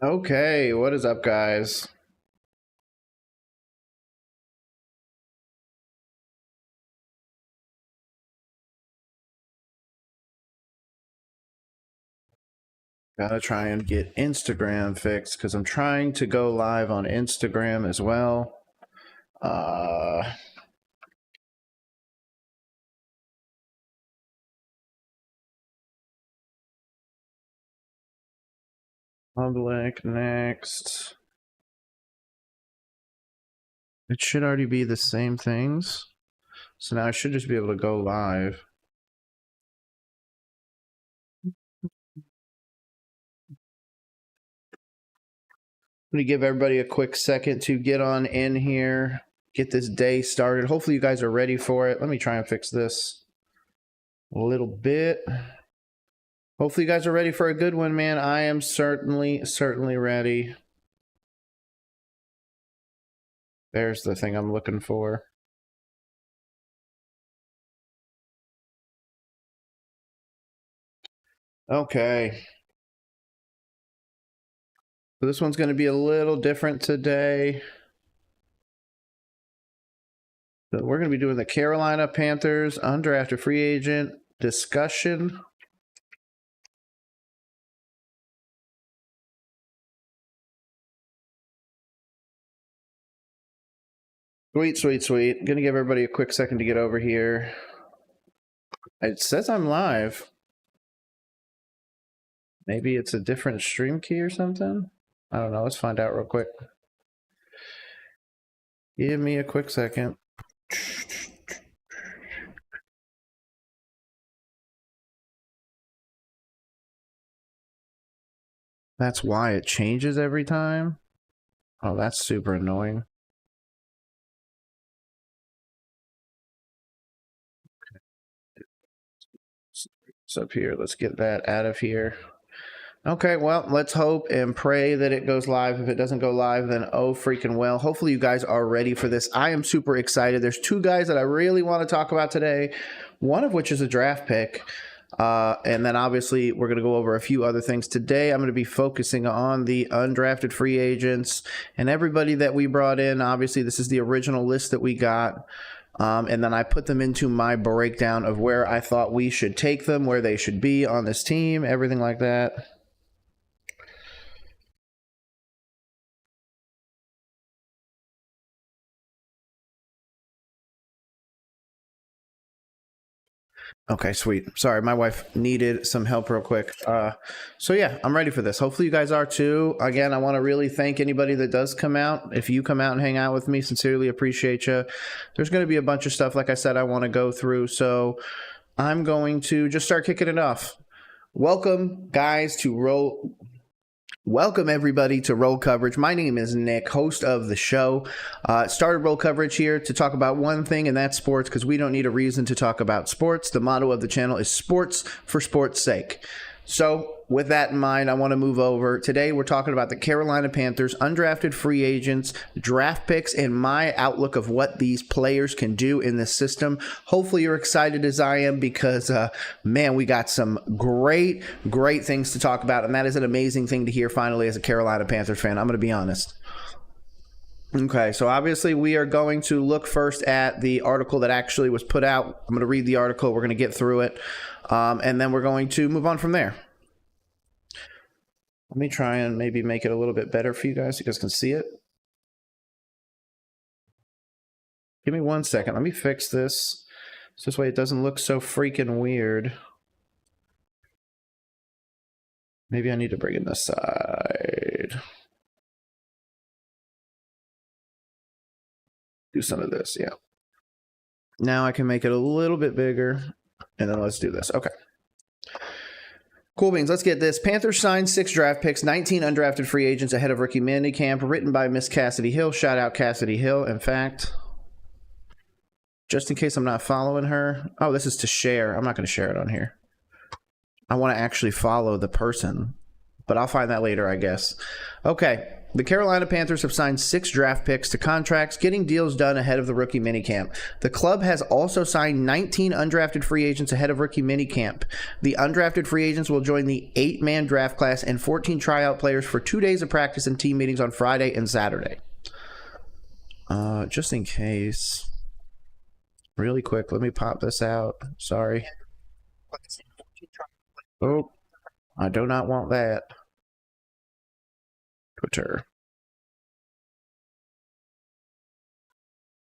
Okay, what is up, guys? Gotta try and get Instagram fixed because I'm trying to go live on Instagram as well. Public next. It should already be the same things. So now I should just be able to go live. I'm gonna give everybody a quick second to get on in here, get this day started. Hopefully you guys are ready for it. Let me try and fix this a little bit. Hopefully you guys are ready for a good one, man. I am certainly ready. There's the thing I'm looking for. Okay. So this one's going to be a little different today. So we're going to be doing the Carolina Panthers undrafted free agent discussion. Sweet, sweet, sweet. Going to give everybody a quick second to get over here. It says I'm live. Maybe it's a different stream key or something? I don't know. Let's find out real quick. Give me a quick second. That's why it changes every time? Oh, that's super annoying. It's up here. Let's get that out of here. Okay, well, let's hope and pray that it goes live. If it doesn't go live, then oh freaking well. Hopefully you guys are ready for this. I am super excited. There's two guys that I really want to talk about today, one of which is a draft pick. And then obviously we're going to go over a few other things. Today I'm going to be focusing on the undrafted free agents and everybody that we brought in. Obviously this is the original list that we got. And then I put them into my breakdown of where I thought we should take them, where they should be on this team, everything like that. Okay, sweet. Sorry, my wife needed some help real quick. So yeah, I'm ready for this. Hopefully you guys are too. Again, I want to really thank anybody that does come out. If you come out and hang out with me, sincerely appreciate you. There's going to be a bunch of stuff, like I said, I want to go through. So I'm going to just start kicking it off. Welcome, guys, to Welcome, everybody, to Roll Coverage. My name is Nick, host of the show. Started Roll Coverage here to talk about one thing, and that's sports, because we don't need a reason to talk about sports. The motto of the channel is sports for sports' sake. So with that in mind, I want to move over. Today, we're talking about the Carolina Panthers, undrafted free agents, draft picks, and my outlook of what these players can do in this system. Hopefully, you're excited as I am because, man, we got some great things to talk about, and that is an amazing thing to hear finally as a Carolina Panthers fan. I'm going to be honest. Okay, so obviously we are going to look first at the article that actually was put out. I'm going to read the article. We're going to get through it, and then we're going to move on from there. Let me try and maybe make it a little bit better for you guys so you guys can see it. Give me 1 second. Let me fix this. So this way it doesn't look so freaking weird. Maybe I need to bring it this side. Do some of this, yeah. Now I can make it a little bit bigger, and then let's do this. Okay. Cool beans. Let's get this. Panthers signed 6 draft picks, 19 undrafted free agents ahead of rookie minicamp, written by Miss Cassidy Hill. Shout out Cassidy Hill. In fact, just in case I'm not following her. Oh, this is to share. I'm not going to share it on here. I want to actually follow the person, but I'll find that later, I guess. Okay. The Carolina Panthers have signed 6 draft picks to contracts, getting deals done ahead of the rookie minicamp. The club has also signed 19 undrafted free agents ahead of rookie minicamp. The undrafted free agents will join the 8-man draft class and 14 tryout players for 2 days of practice and team meetings on Friday and Saturday. Just in case. Really quick, let me pop this out. Sorry. Oh, I do not want that. Twitter.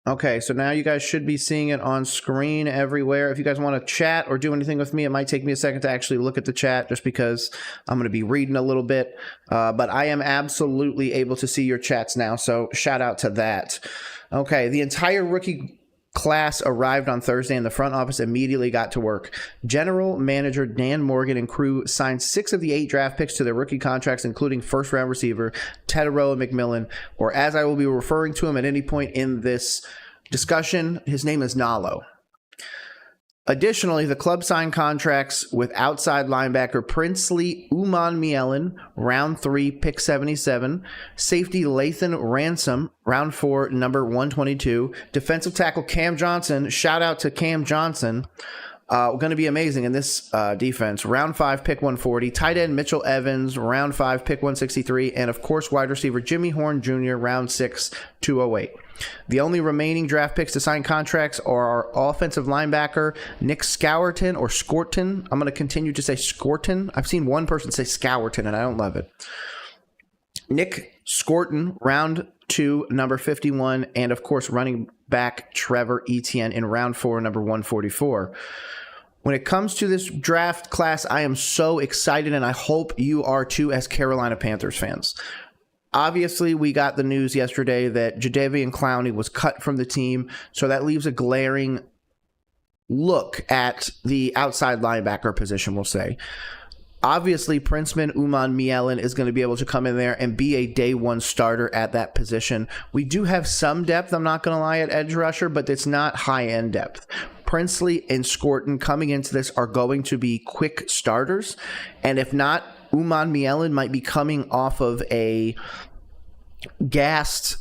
Okay, so now you guys should be seeing it on screen everywhere. If you guys want to chat or do anything with me, it might take me a second to actually look at the chat just because I'm going to be reading a little bit. But I am absolutely able to see your chats now, so shout out to that. Okay, the entire rookie class arrived on Thursday, and the front office immediately got to work. General Manager Dan Morgan and crew signed 6 of the 8 draft picks to their rookie contracts, including first-round receiver Teteroa McMillan, or as I will be referring to him at any point in this discussion, his name is Nalo. Additionally, the club signed contracts with outside linebacker Princely Umanmielen, round 3, pick 77, safety Lathan Ransom, round 4, number 122, defensive tackle Cam Johnson, shout out to Cam Johnson, going to be amazing in this defense, round 5, pick 140, tight end Mitchell Evans, round 5, pick 163, and of course wide receiver Jimmy Horn Jr., round 6, 208. The only remaining draft picks to sign contracts are our offensive linebacker, Nick Scourton, or Scorton. I'm going to continue to say Scorton. I've seen one person say Scourton, and I don't love it. Nick Scorton, round 2, number 51, and of course running back Trevor Etienne in round 4, number 144. When it comes to this draft class, I am so excited, and I hope you are too as Carolina Panthers fans. Obviously, we got the news yesterday that Jadeveon Clowney was cut from the team, so that leaves a glaring look at the outside linebacker position, we'll say. Obviously, Princeman Umanmielen is going to be able to come in there and be a day one starter at that position. We do have some depth, I'm not going to lie, at edge rusher, but it's not high-end depth. Princely and Scorton coming into this are going to be quick starters, and if not, Umanmielen might be coming off of a gassed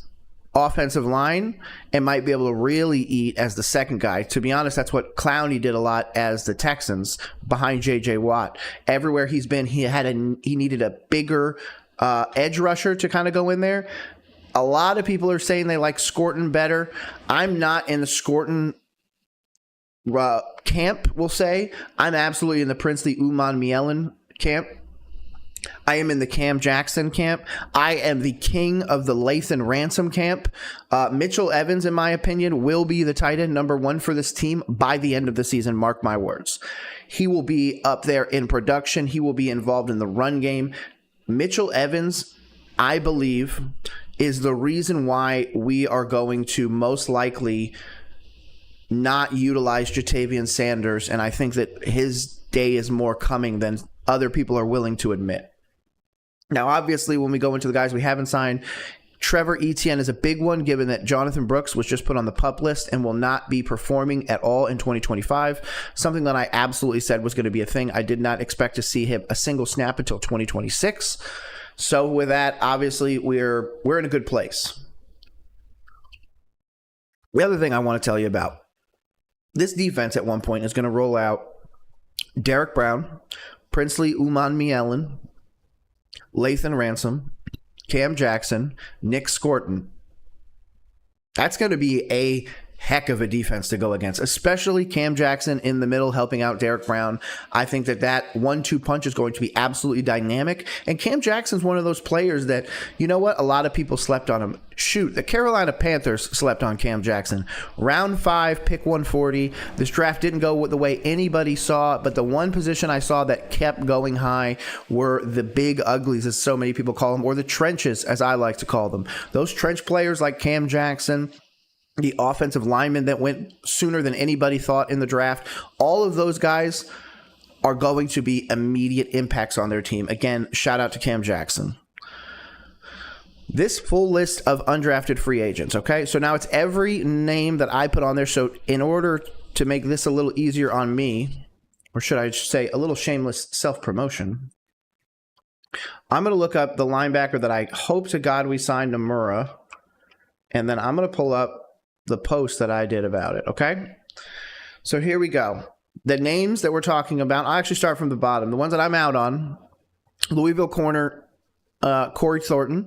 offensive line and might be able to really eat as the second guy. To be honest, that's what Clowney did a lot as the Texans behind J.J. Watt. Everywhere he's been, he needed a bigger edge rusher to kind of go in there. A lot of people are saying they like Scorton better. I'm not in the Scorton camp, we'll say. I'm absolutely in the Princely Umanmielen camp. I am in the Cam Jackson camp. I am the king of the Lathan Ransom camp. Mitchell Evans, in my opinion, will be the tight end number 1 for this team by the end of the season. Mark my words. He will be up there in production. He will be involved in the run game. Mitchell Evans, I believe, is the reason why we are going to most likely not utilize Jatavian Sanders, and I think that his day is more coming than other people are willing to admit. Now, obviously, when we go into the guys we haven't signed, Trevor Etienne is a big one, given that Jonathan Brooks was just put on the PUP list and will not be performing at all in 2025, something that I absolutely said was going to be a thing. I did not expect to see him a single snap until 2026. So with that, obviously, we're in a good place. The other thing I want to tell you about, this defense at one point is going to roll out Derek Brown, Princely Umanmielen, Lathan Ransom, Cam Jackson, Nick Scorton. That's going to be a heck of a defense to go against, especially Cam Jackson in the middle helping out Derek Brown. I think that 1-2 punch is going to be absolutely dynamic. And Cam Jackson's one of those players that, you know what, a lot of people slept on him. Shoot, the Carolina Panthers slept on Cam Jackson. Round 5, pick 140. This draft didn't go the way anybody saw, but the one position I saw that kept going high were the big uglies, as so many people call them, or the trenches, as I like to call them. Those trench players like Cam Jackson, the offensive linemen that went sooner than anybody thought in the draft, all of those guys are going to be immediate impacts on their team. Again, shout out to Cam Jackson. This full list of undrafted free agents, okay? So now it's every name that I put on there. So in order to make this a little easier on me, or should I say a little shameless self-promotion, I'm going to look up the linebacker that I hope to God we signed, Nomura, and then I'm going to pull up the post that I did about it, okay? So here we go. The names that we're talking about, I'll actually start from the bottom. The ones that I'm out on, Louisville corner, Corey Thornton,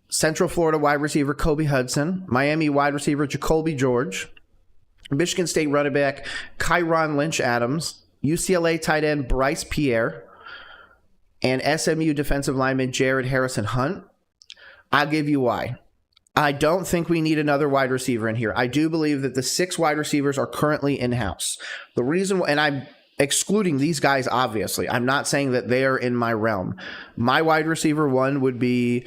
Central Florida wide receiver, Kobe Hudson, Miami wide receiver, Jacoby George, Michigan State running back, Kyron Lynch-Adams, UCLA tight end, Bryce Pierre, and SMU defensive lineman, Jared Harrison-Hunt. I'll give you why. I don't think we need another wide receiver in here. I do believe that the 6 wide receivers are currently in-house. The reason, and I'm excluding these guys, obviously. I'm not saying that they are in my realm. My wide receiver 1 would be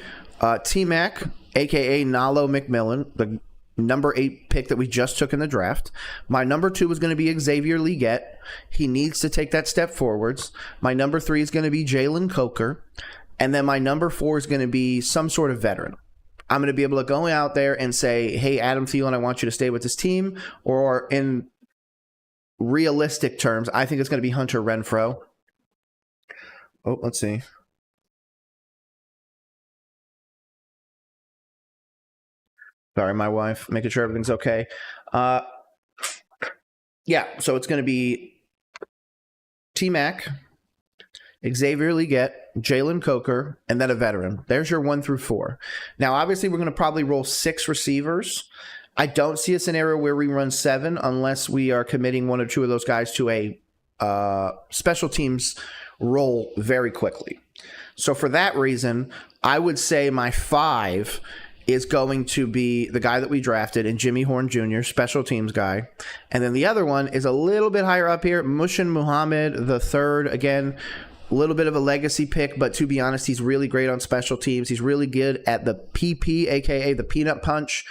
T-Mac, a.k.a. Nalo McMillan, the number 8 pick that we just took in the draft. My number 2 is going to be Xavier Legette. He needs to take that step forwards. My number 3 is going to be Jalen Coker. And then my number 4 is going to be some sort of veteran. I'm going to be able to go out there and say, hey, Adam Thielen, I want you to stay with this team. Or in realistic terms, I think it's going to be Hunter Renfrow. Oh, let's see. Sorry, my wife, making sure everything's okay. Yeah, so it's going to be T-Mac, Xavier Legette, Jalen Coker, and then a veteran. There's your 1 through 4. Now, obviously, we're going to probably roll 6 receivers. I don't see a scenario where we run 7 unless we are committing 1 or 2 of those guys to a special teams role very quickly. So for that reason, I would say my 5 is going to be the guy that we drafted in Jimmy Horn Jr., special teams guy. And then the other one is a little bit higher up here, Mushin Muhammad III. Again, a little bit of a legacy pick, but to be honest, he's really great on special teams. He's really good at the PP, a.k.a. the peanut punch.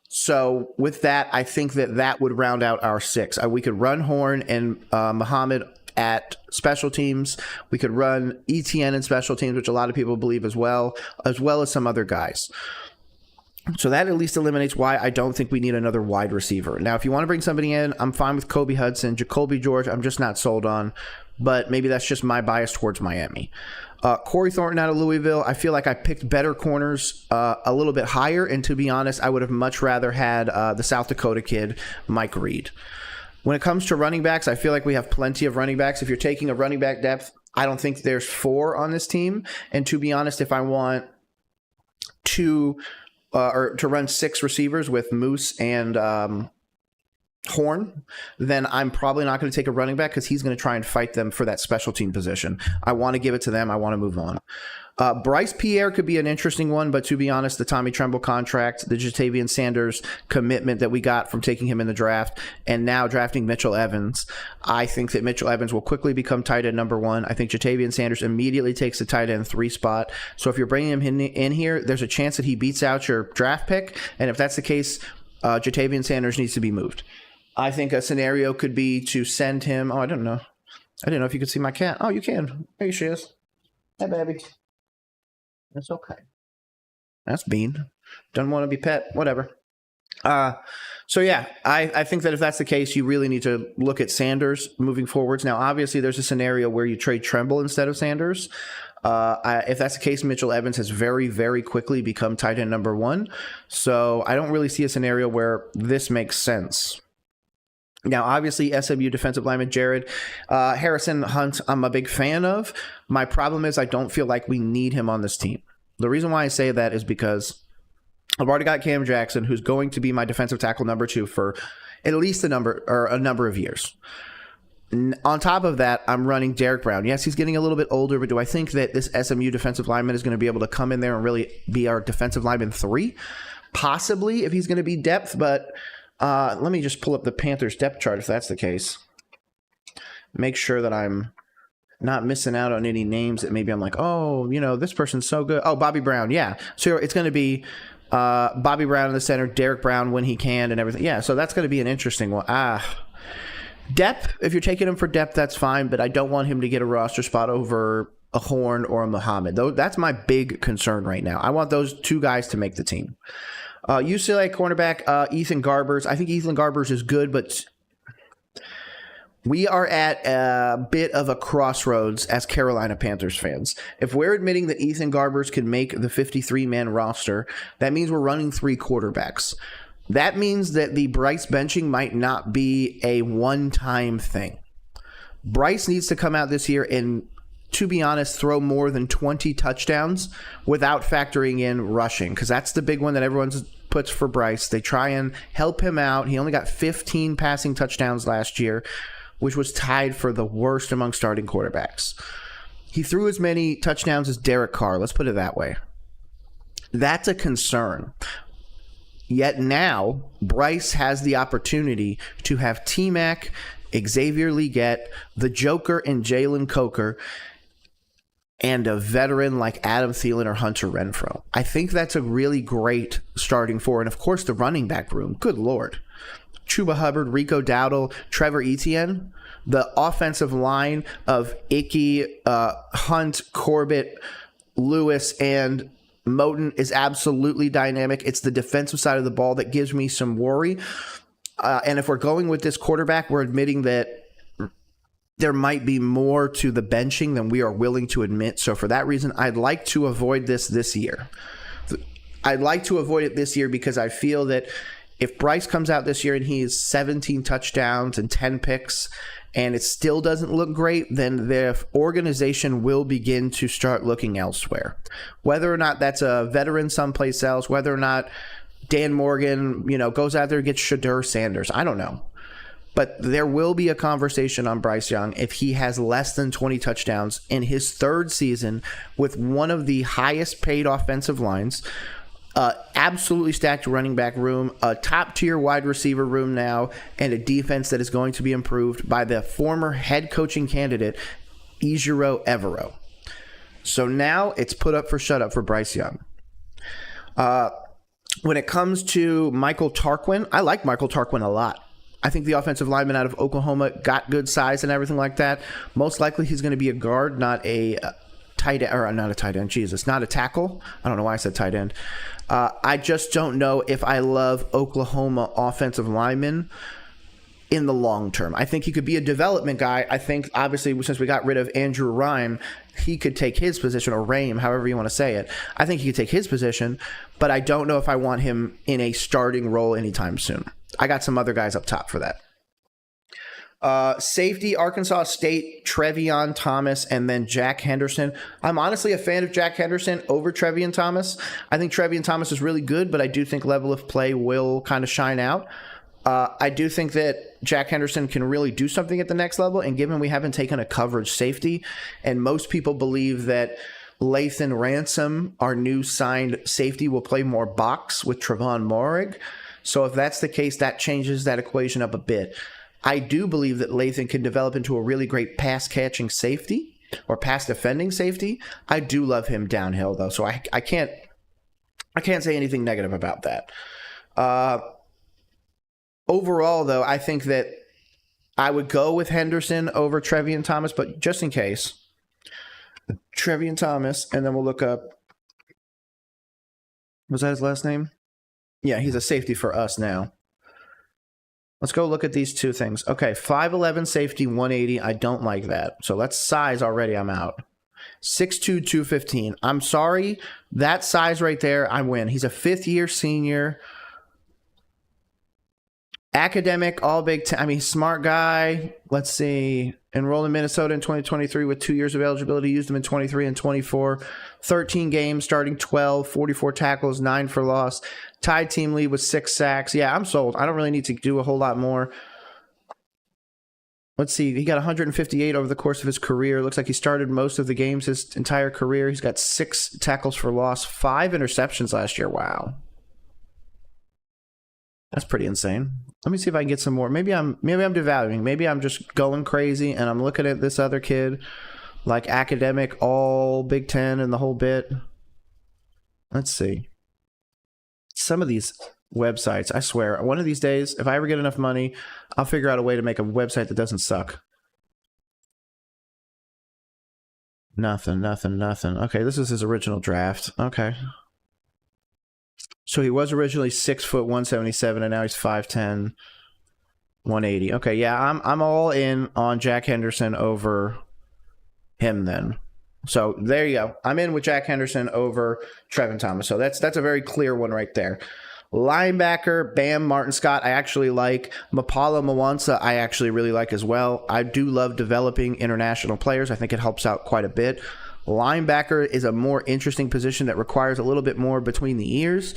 So with that, I think that would round out our 6. We could run Horn and Muhammad at special teams. We could run ETN in special teams, which a lot of people believe as well as some other guys. So that at least eliminates why I don't think we need another wide receiver. Now, if you want to bring somebody in, I'm fine with Kobe Hudson. Jacoby George, I'm just not sold on, but maybe that's just my bias towards Miami. Corey Thornton out of Louisville, I feel like I picked better corners a little bit higher, and to be honest, I would have much rather had the South Dakota kid, Mike Reed. When it comes to running backs, I feel like we have plenty of running backs. If you're taking a running back depth, I don't think there's 4 on this team, and to be honest, if I want to run 6 receivers with Moose and Horn, then I'm probably not going to take a running back because he's going to try and fight them for that special team position. I want to give it to them. I want to move on. Bryce Pierre could be an interesting one, but to be honest, the Tommy Tremble contract, the Jatavian Sanders commitment that we got from taking him in the draft, and now drafting Mitchell Evans, I think that Mitchell Evans will quickly become tight end number 1. I think Jatavian Sanders immediately takes the tight end 3 spot. So if you're bringing him in here, there's a chance that he beats out your draft pick, and if that's the case, Jatavian Sanders needs to be moved. I think a scenario could be to send him. Oh, I don't know. I didn't know if you could see my cat. Oh, you can. There she is. Hey, baby. It's okay. That's Bean. Doesn't want to be pet. Whatever. So, yeah, I think that if that's the case, you really need to look at Sanders moving forwards. Now, obviously, there's a scenario where you trade Tremble instead of Sanders. If that's the case, Mitchell Evans has very, very quickly become tight end number 1. So I don't really see a scenario where this makes sense. Now, obviously, SMU defensive lineman Jared Harrison-Hunt, I'm a big fan of. My problem is I don't feel like we need him on this team. The reason why I say that is because I've already got Cam Jackson, who's going to be my defensive tackle number 2 for at least a number of years. On top of that, I'm running Derek Brown. Yes, he's getting a little bit older, but do I think that this SMU defensive lineman is going to be able to come in there and really be our defensive lineman 3? Possibly, if he's going to be depth, but let me just pull up the Panthers depth chart if that's the case. Make sure that I'm not missing out on any names that maybe I'm like, oh, you know, this person's so good. Oh, Bobby Brown, yeah. So it's going to be Bobby Brown in the center, Derek Brown when he can and everything. Yeah, so that's going to be an interesting one. Depth, if you're taking him for depth, that's fine, but I don't want him to get a roster spot over a Horn or a Muhammad. That's my big concern right now. I want those 2 guys to make the team. UCLA cornerback Ethan Garbers. I think Ethan Garbers is good, but We are at a bit of a crossroads as Carolina Panthers fans. If we're admitting that Ethan Garbers can make the 53-man roster, that means we're running 3 quarterbacks. That means that the Bryce benching might not be a one-time thing. Bryce needs to come out this year and, to be honest, throw more than 20 touchdowns without factoring in rushing, because that's the big one that everyone puts for Bryce. They try and help him out. He only got 15 passing touchdowns last year, which was tied for the worst among starting quarterbacks. He threw as many touchdowns as Derek Carr, let's put it that way. That's a concern. Yet now, Bryce has the opportunity to have T-Mac, Xavier Legette, the Joker, and Jalen Coker, and a veteran like Adam Thielen or Hunter Renfrow. I think that's a really great starting four. And, of course, the running back room. Good Lord. Chuba Hubbard, Rico Dowdle, Trevor Etienne. The offensive line of Icky, Hunt, Corbett, Lewis, and Moten is absolutely dynamic. It's the defensive side of the ball that gives me some worry. And if we're going with this quarterback, we're admitting that there might be more to the benching than we are willing to admit. So for that reason, I'd like to avoid this year. I'd like to avoid it this year because I feel that if Bryce comes out this year and he has 17 touchdowns and 10 picks and it still doesn't look great, then the organization will begin to start looking elsewhere. Whether or not that's a veteran someplace else, whether or not Dan Morgan, goes out there and gets Shadur Sanders, I don't know. But there will be a conversation on Bryce Young if he has less than 20 touchdowns in his 3rd season with one of the highest paid offensive lines, absolutely stacked running back room, a top-tier wide receiver room now, and a defense that is going to be improved by the former head coaching candidate, Ejiro Evero. So now it's put up for shut up for Bryce Young. When it comes to Michael Tarquin, I like Michael Tarquin a lot. I think the offensive lineman out of Oklahoma got good size and everything like that. Most likely he's going to be a guard, not a tight end, or not a tight end, not a tackle. I don't know why I said tight end. I just don't know if I love Oklahoma offensive linemen in the long term. I think he could be a development guy. I think, obviously, since we got rid of Andrew Rhyme, he could take his position, or Rame, however you want to say it. I think he could take his position, but I don't know if I want him in a starting role anytime soon. I got some other guys up top for that. Safety, Arkansas State, Trevion Thomas, and then Jack Henderson. I'm honestly a fan of Jack Henderson over Trevion Thomas. I think Trevion Thomas is really good, but I do think level of play will kind of shine out. I do think that Jack Henderson can really do something at the next level, and given we haven't taken a coverage safety, and most people believe that Lathan Ransom, our new signed safety, will play more box with Trevon Moehrig. So if that's the case, that changes that equation up a bit. I do believe that Lathan can develop into a really great pass-catching safety or pass-defending safety. I do love him downhill, though, so I can't say anything negative about that. Overall, though, I think that I would go with Henderson over Trevion Thomas, but just in case, Trevion Thomas, and then we'll look up, was that his last name? Yeah, he's a safety for us now. Let's go look at these two things. Okay, 5'11 safety, 180. I don't like that. So that's size already. I'm out. 6'2", 215. I'm sorry. That size right there, I win. He's a 5th-year senior. Academic, all Big Ten. I mean, smart guy. Let's see. Enrolled in Minnesota in 2023 with 2 years of eligibility. Used him in 23 and 24. 13 games, starting 12, 44 tackles, 9 for loss. Tied team lead with 6 sacks. Yeah, I'm sold. I don't really need to do a whole lot more. Let's see. He got 158 over the course of his career. Looks like he started most of the games his entire career. He's got 6 tackles for loss, 5 interceptions last year. Wow. That's pretty insane. Let me see if I can get some more. Maybe I'm devaluing. Maybe I'm just going crazy and I'm looking at this other kid like academic, all Big Ten and the whole bit. Let's see. Some of these websites, I swear, one of these days, if I ever get enough money, I'll figure out a way to make a website that doesn't suck. Nothing. Okay, this is his original draft. Okay. So he was originally 6 foot 177, and now he's 5'10". 180. Okay, yeah, I'm all in on Jack Henderson over him then. So there you go. I'm in with Jack Henderson over Trevin Thomas. So that's a very clear one right there. Linebacker, Bam Martin Scott, I actually like. Mapala Mwansa, I actually really like as well. I do love developing international players. I think it helps out quite a bit. Linebacker is a more interesting position that requires a little bit more between the ears.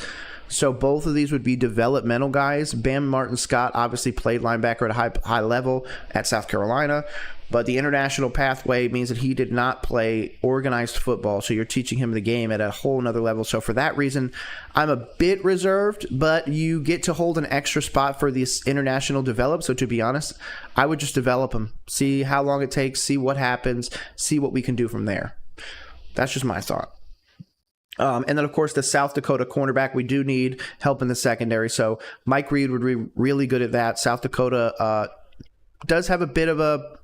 So both of these would be developmental guys. Bam Martin Scott obviously played linebacker at a high level at South Carolina, but the international pathway means that he did not play organized football. So you're teaching him the game at a whole nother level. So for that reason, I'm a bit reserved, but you get to hold an extra spot for this international develop. So to be honest, I would just develop him, see how long it takes, see what happens, see what we can do from there. That's just my thought. And then, of course, the South Dakota cornerback, we do need help in the secondary. So Mike Reed would be really good at that. South Dakota does have a bit of a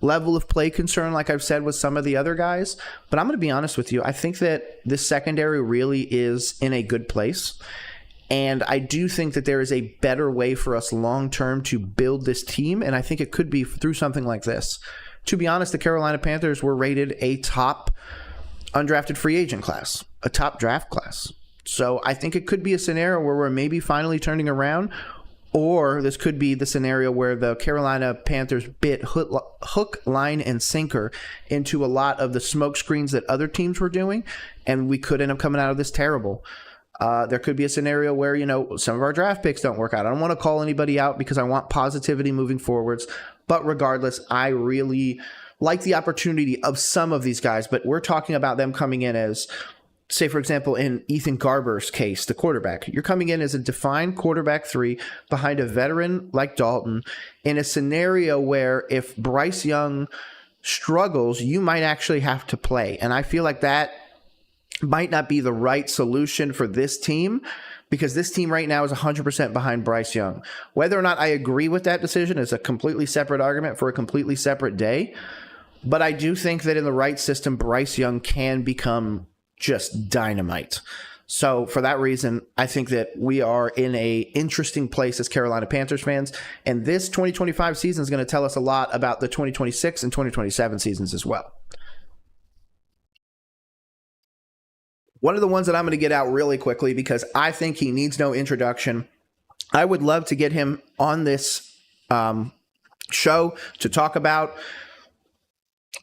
level of play concern, like I've said, with some of the other guys. But I'm going to be honest with you. I think that this secondary really is in a good place. And I do think that there is a better way for us long-term to build this team. And I think it could be through something like this. To be honest, the Carolina Panthers were rated a top undrafted free agent class, a top draft class. So I think it could be a scenario where we're maybe finally turning around, or this could be the scenario where the Carolina Panthers bit hook, line, and sinker into a lot of the smoke screens that other teams were doing, and we could end up coming out of this terrible. There could be a scenario where, some of our draft picks don't work out. I don't want to call anybody out because I want positivity moving forwards. But regardless, I really like the opportunity of some of these guys, but we're talking about them coming in as, say, for example, in Ethan Garber's case, the quarterback. You're coming in as a defined quarterback 3 behind a veteran like Dalton in a scenario where if Bryce Young struggles, you might actually have to play. And I feel like that might not be the right solution for this team, because this team right now is 100% behind Bryce Young. Whether or not I agree with that decision is a completely separate argument for a completely separate day. But I do think that in the right system, Bryce Young can become just dynamite. So for that reason, I think that we are in a interesting place as Carolina Panthers fans. And this 2025 season is going to tell us a lot about the 2026 and 2027 seasons as well. One of the ones that I'm going to get out really quickly because I think he needs no introduction. I would love to get him on this show to talk about.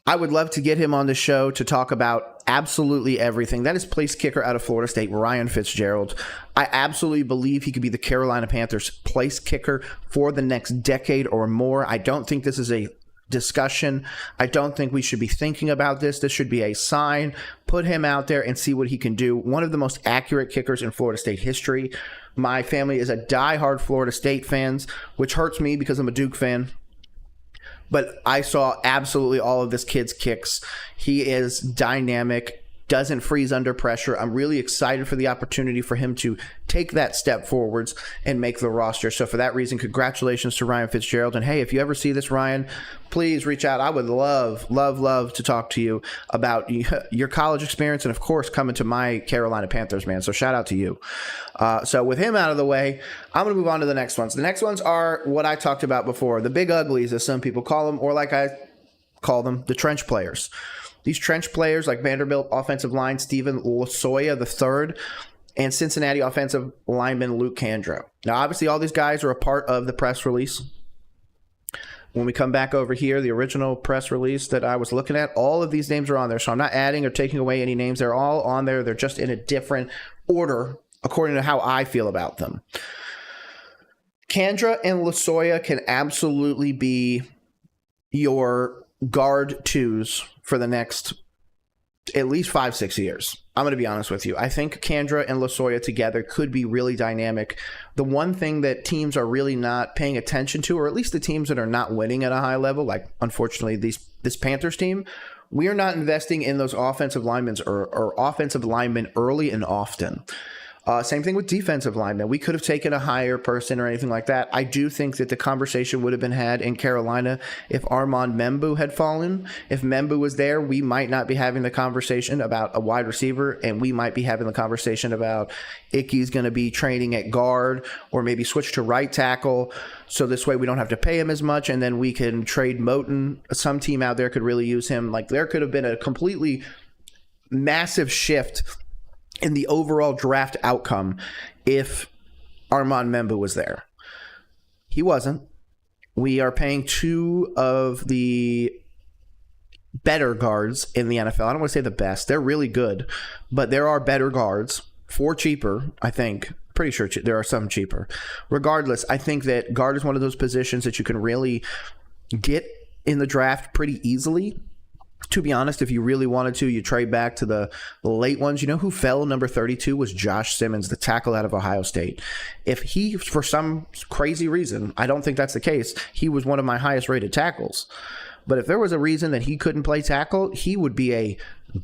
I would love to get him on the show to talk about absolutely everything. That is place kicker out of Florida State, Ryan Fitzgerald. I absolutely believe he could be the Carolina Panthers place kicker for the next decade or more. I don't think this is a discussion. I don't think we should be thinking about this. This should be a sign. Put him out there and see what he can do. One of the most accurate kickers in Florida State history. My family is a diehard Florida State fans, which hurts me because I'm a Duke fan. But I saw absolutely all of this kid's kicks. He is dynamic, doesn't freeze under pressure. I'm really excited for the opportunity for him to take that step forwards and make the roster. So for that reason, congratulations to Ryan Fitzgerald. And hey, if you ever see this, Ryan, please reach out. I would love to talk to you about your college experience and, of course, coming to my Carolina Panthers, man. So shout out to you. So with him out of the way, I'm going to move on to the next ones. The next ones are what I talked about before, the big uglies, as some people call them, or like I call them, the trench players. These trench players like Vanderbilt offensive line Stephen Losoya III and Cincinnati offensive lineman Luke Kandro. Now, obviously, all these guys are a part of the press release. When we come back over here, the original press release that I was looking at, all of these names are on there. So I'm not adding or taking away any names. They're all on there. They're just in a different order according to how I feel about them. Kandra and Losoya can absolutely be your guard twos for the next at least 5-6 years. I'm going to be honest with you. I think Kandra and Losoya together could be really dynamic. The one thing that teams are really not paying attention to, or at least the teams that are not winning at a high level, like unfortunately this Panthers team, we are not investing in those offensive linemen or offensive linemen early and often. Same thing with defensive linemen. We could have taken a higher person or anything like that. I do think that the conversation would have been had in Carolina if Armand Membu had fallen. If Membu was there, we might not be having the conversation about a wide receiver, and we might be having the conversation about Icky's going to be training at guard or maybe switch to right tackle. So this way we don't have to pay him as much, and then we can trade Moton. Some team out there could really use him. Like, there could have been a completely massive shift in the overall draft outcome if Armand Membu was there. He wasn't. We are paying two of the better guards in the NFL. I don't want to say the best. They're really good, but there are better guards for cheaper, I think. Pretty sure there are some cheaper. Regardless, I think that guard is one of those positions that you can really get in the draft pretty easily. To be honest, if you really wanted to, you trade back to the late ones. You know who fell number 32 was Josh Simmons, the tackle out of Ohio State. If he, for some crazy reason, I don't think that's the case, he was one of my highest rated tackles. But if there was a reason that he couldn't play tackle, he would be a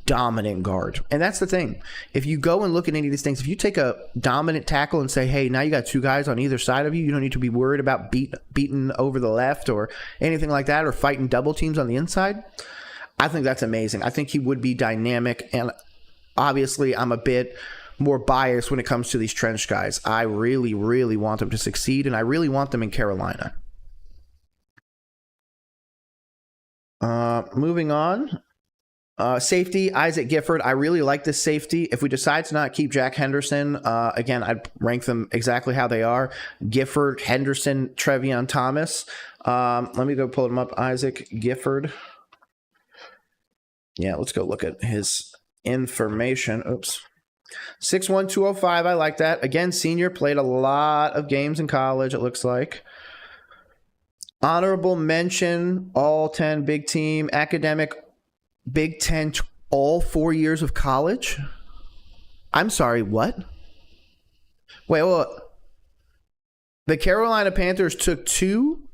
dominant guard. And that's the thing. If you go and look at any of these things, if you take a dominant tackle and say, hey, now you got two guys on either side of you, you don't need to be worried about beating over the left or anything like that, or fighting double teams on the inside. I think that's amazing. I think he would be dynamic, and obviously I'm a bit more biased when it comes to these trench guys. I really, really want them to succeed, and I really want them in Carolina. Moving on. Safety, Isaac Gifford. I really like this safety. If we decide to not keep Jack Henderson, again, I'd rank them exactly how they are. Gifford, Henderson, Trevion Thomas. Let me go pull them up. Isaac Gifford. Yeah, let's go look at his information. Oops. 6'1", 205. I like that. Again, senior, played a lot of games in college, it looks like. Honorable mention, all 10 big team, academic, Big Ten, all 4 years of college. I'm sorry, what? Wait, well, the Carolina Panthers took two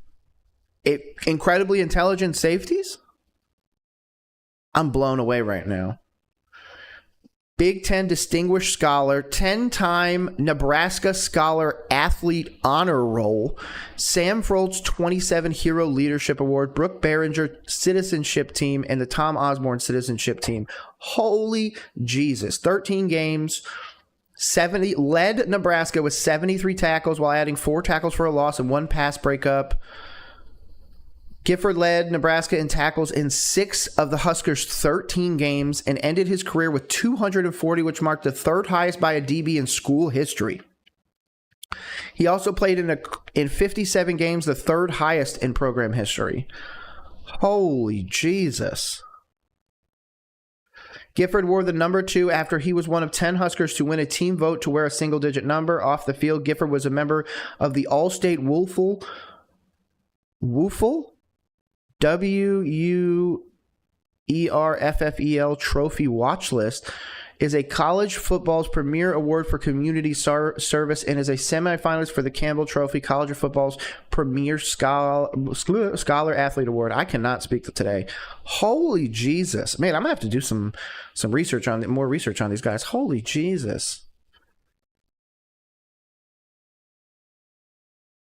incredibly intelligent safeties? I'm blown away right now. Big Ten Distinguished Scholar, 10-time Nebraska Scholar Athlete Honor Roll, Sam Foltz 27 Hero Leadership Award, Brooke Behringer Citizenship Team, and the Tom Osborne Citizenship Team. Holy Jesus. 13 games, 70, led Nebraska with 73 tackles while adding 4 tackles for a loss and 1 pass breakup. Gifford led Nebraska in tackles in 6 of the Huskers' 13 games and ended his career with 240, which marked the 3rd highest by a DB in school history. He also played in 57 games, the 3rd highest in program history. Holy Jesus. Gifford wore the number 2 after he was one of 10 Huskers to win a team vote to wear a single-digit number. Off the field, Gifford was a member of the All-State Woofle WUERFFEL Trophy Watch List, is a college football's premier award for community service, and is a semifinalist for the Campbell Trophy, college of football's premier scholar athlete award. I cannot speak today. Holy Jesus, man! I'm gonna have to do some research on more research on these guys. Holy Jesus.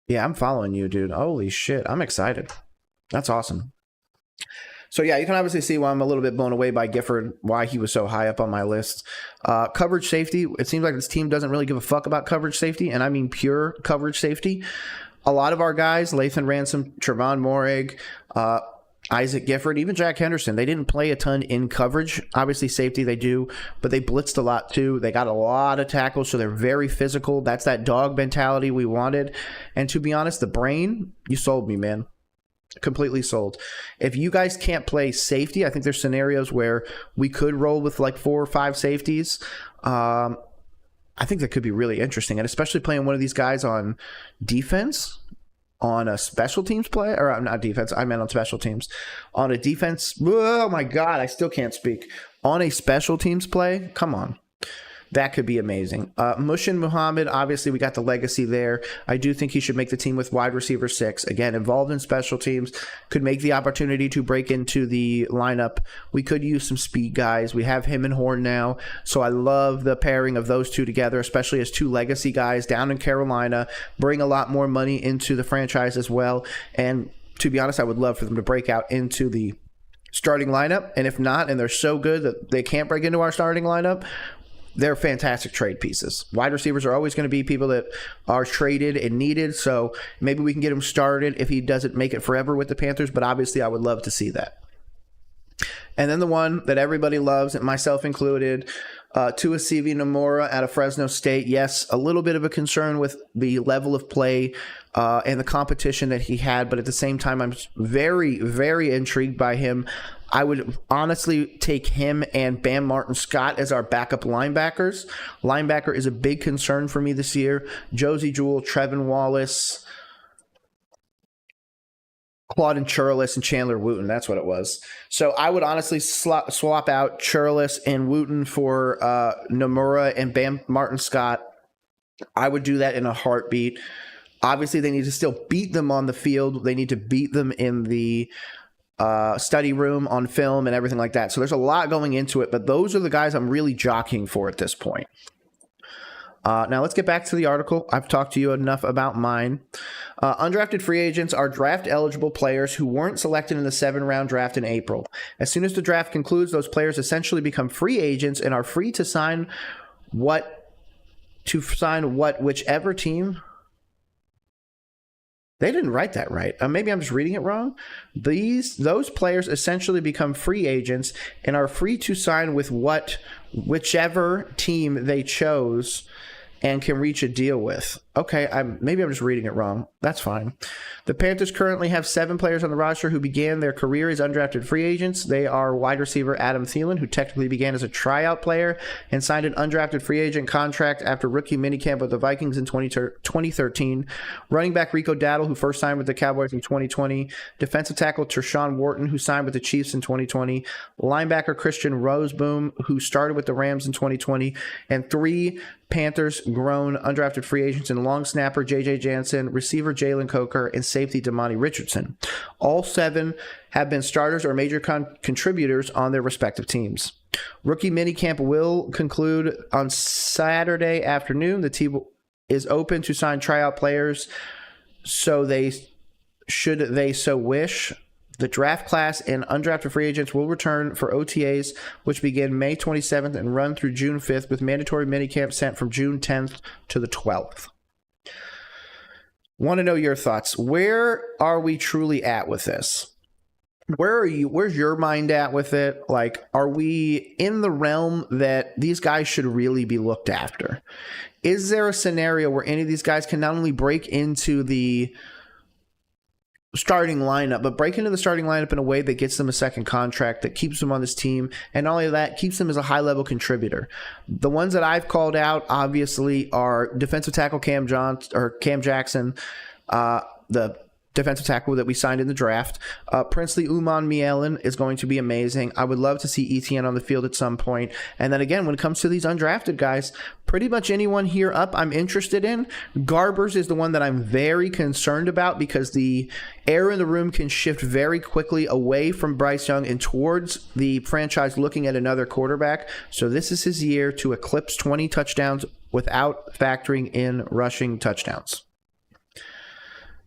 Yeah, I'm following you, dude. Holy shit, I'm excited. That's awesome. So yeah, you can obviously see why I'm a little bit blown away by Gifford, why he was so high up on my list. Coverage safety, it seems like this team doesn't really give a fuck about coverage safety, and I mean pure coverage safety. A lot of our guys, Lathan Ransom, Trevon Moehrig, Isaac Gifford, even Jack Henderson, they didn't play a ton in coverage. Obviously safety they do, but they blitzed a lot too. They got a lot of tackles, so they're very physical. That's that dog mentality we wanted. And to be honest, the brain, you sold me, man. Completely sold. If you guys can't play safety, I think there's scenarios where we could roll with like 4 or 5 safeties. I think that could be really interesting, and especially playing one of these guys on defense, on a special teams play, or not defense, I meant on special teams. On a defense, oh my God, I still can't speak. On a special teams play, come on. that could be amazing. Mushin Muhammad, obviously we got the legacy there. I do think he should make the team with wide receiver 6. Again, involved in special teams, could make the opportunity to break into the lineup. We could use some speed guys. We have him and Horn now, so I love the pairing of those two together, especially as two legacy guys down in Carolina, bring a lot more money into the franchise as well. And to be honest, I would love for them to break out into the starting lineup. And if not, and they're so good that they can't break into our starting lineup, they're fantastic trade pieces. Wide receivers are always going to be people that are traded and needed, so maybe we can get him started if he doesn't make it forever with the Panthers, but obviously I would love to see that. And then the one that everybody loves, and myself included, Tuasivi Nomura out of Fresno State. Yes, a little bit of a concern with the level of play and the competition that he had, but at the same time, I'm very, very intrigued by him. I would honestly take him and Bam Martin-Scott as our backup linebackers. Linebacker is a big concern for me this year. Josie Jewell, Trevin Wallace, Claudin Churlis, and Chandler Wooten. That's what it was. So I would honestly swap out Churlis and Wooten for Nomura and Bam Martin-Scott. I would do that in a heartbeat. Obviously, they need to still beat them on the field. They need to beat them in the study room, on film, and everything like that. So there's a lot going into it, but those are the guys I'm really jockeying for at this point. Now let's get back to the article. I've talked to you enough about mine. Undrafted free agents are draft-eligible players who weren't selected in the 7-round draft in April. As soon as the draft concludes, those players essentially become free agents and are free to sign whichever team. They didn't write that right. Maybe I'm just reading it wrong. Those players essentially become free agents and are free to sign with whichever team they chose and can reach a deal with. Okay, maybe I'm just reading it wrong. That's fine. The Panthers currently have 7 players on the roster who began their career as undrafted free agents. They are wide receiver Adam Thielen, who technically began as a tryout player and signed an undrafted free agent contract after rookie minicamp with the Vikings in 2013. Running back Rico Dowdle, who first signed with the Cowboys in 2020. Defensive tackle Tershawn Wharton, who signed with the Chiefs in 2020. Linebacker Christian Roseboom, who started with the Rams in 2020. And 3 Panthers grown undrafted free agents in long snapper J.J. Jansen, receiver Jalen Coker, and safety Damani Richardson. All 7 have been starters or major contributors on their respective teams. Rookie minicamp will conclude on Saturday afternoon. The team is open to sign tryout players, should they so wish. The draft class and undrafted free agents will return for OTAs, which begin May 27th and run through June 5th, with mandatory minicamp sent from June 10th to the 12th. Want to know your thoughts. Where are we truly at with this? Where's your mind at with it? Like, are we in the realm that these guys should really be looked after? Is there a scenario where any of these guys can not only break into the starting lineup, but break into the starting lineup in a way that gets them a second contract, that keeps them on this team, and not only that, keeps them as a high-level contributor? The ones that I've called out, obviously, are defensive tackle Cam Jackson, the defensive tackle that we signed in the draft. Princely Uman-Mielen is going to be amazing. I would love to see Etienne on the field at some point. And then again, when it comes to these undrafted guys, pretty much anyone here up I'm interested in. Garbers is the one that I'm very concerned about because the air in the room can shift very quickly away from Bryce Young and towards the franchise looking at another quarterback. So this is his year to eclipse 20 touchdowns without factoring in rushing touchdowns.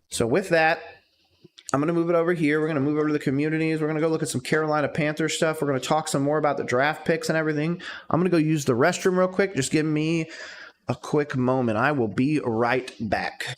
So with that, I'm going to move it over here. We're going to move over to the communities. We're going to go look at some Carolina Panthers stuff. We're going to talk some more about the draft picks and everything. I'm going to go use the restroom real quick. Just give me a quick moment. I will be right back.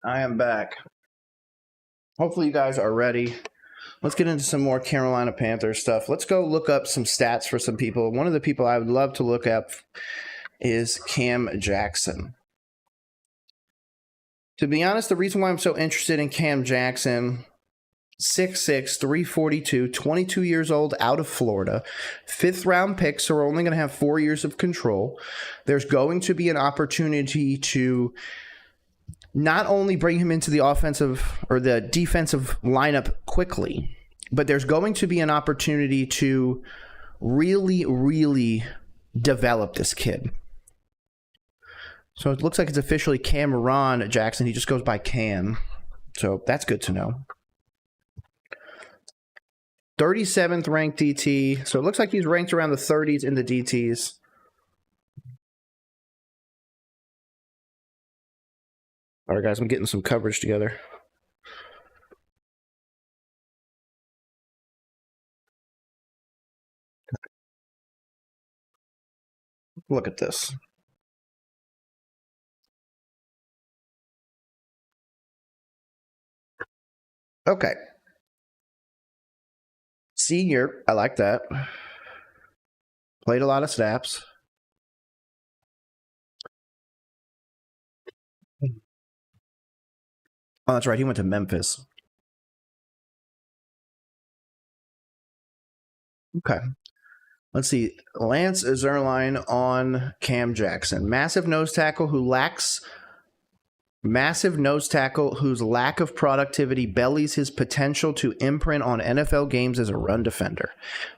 I am back. Hopefully you guys are ready. Let's get into some more Carolina Panthers stuff. Let's go look up some stats for some people. One of the people I would love to look up is Cam Jackson. To be honest, the reason why I'm so interested in Cam Jackson, 6'6", 342, 22 years old, out of Florida, 5th round pick, so we're only going to have 4 years of control. There's going to be an opportunity to not only bring him into the offensive or the defensive lineup quickly, but there's going to be an opportunity to really, really develop this kid. So it looks like it's officially Cameron Jackson. He just goes by Cam. So that's good to know. 37th ranked DT. So it looks like he's ranked around the 30s in the DTs. All right, guys, I'm getting some coverage together. Look at this. Okay. Senior, I like that. Played a lot of snaps. Oh, that's right. He went to Memphis. Okay. Let's see. Lance Zierlein on Cam Jackson. Massive nose tackle whose lack of productivity bellies his potential to imprint on NFL games as a run defender.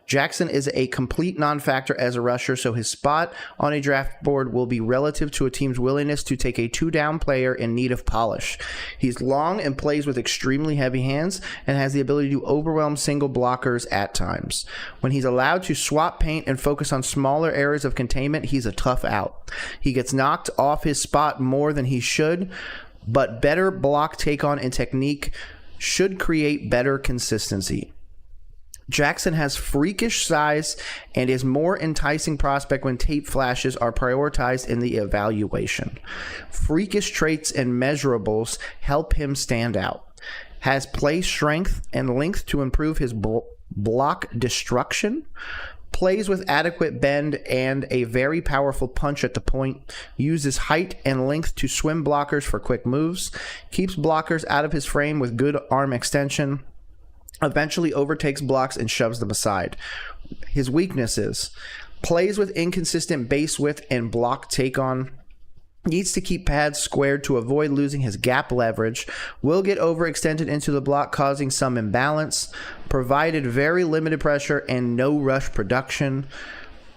Jackson is a complete non-factor as a rusher, so his spot on a draft board will be relative to a team's willingness to take a two-down player in need of polish. He's long and plays with extremely heavy hands and has the ability to overwhelm single blockers at times. When he's allowed to swap paint and focus on smaller areas of containment, he's a tough out. He gets knocked off his spot more than he should, but better block take-on and technique should create better consistency. Jackson has freakish size and is more enticing prospect when tape flashes are prioritized in the evaluation. Freakish traits and measurables help him stand out. Has play strength and length to improve his block destruction. Plays with adequate bend and a very powerful punch at the point. Uses height and length to swim blockers for quick moves. Keeps blockers out of his frame with good arm extension. Eventually overtakes blocks and shoves them aside. His weaknesses: plays with inconsistent base width and block take-on. Needs to keep pads squared to avoid losing his gap leverage. Will get overextended into the block, causing some imbalance. Provided very limited pressure and no rush production.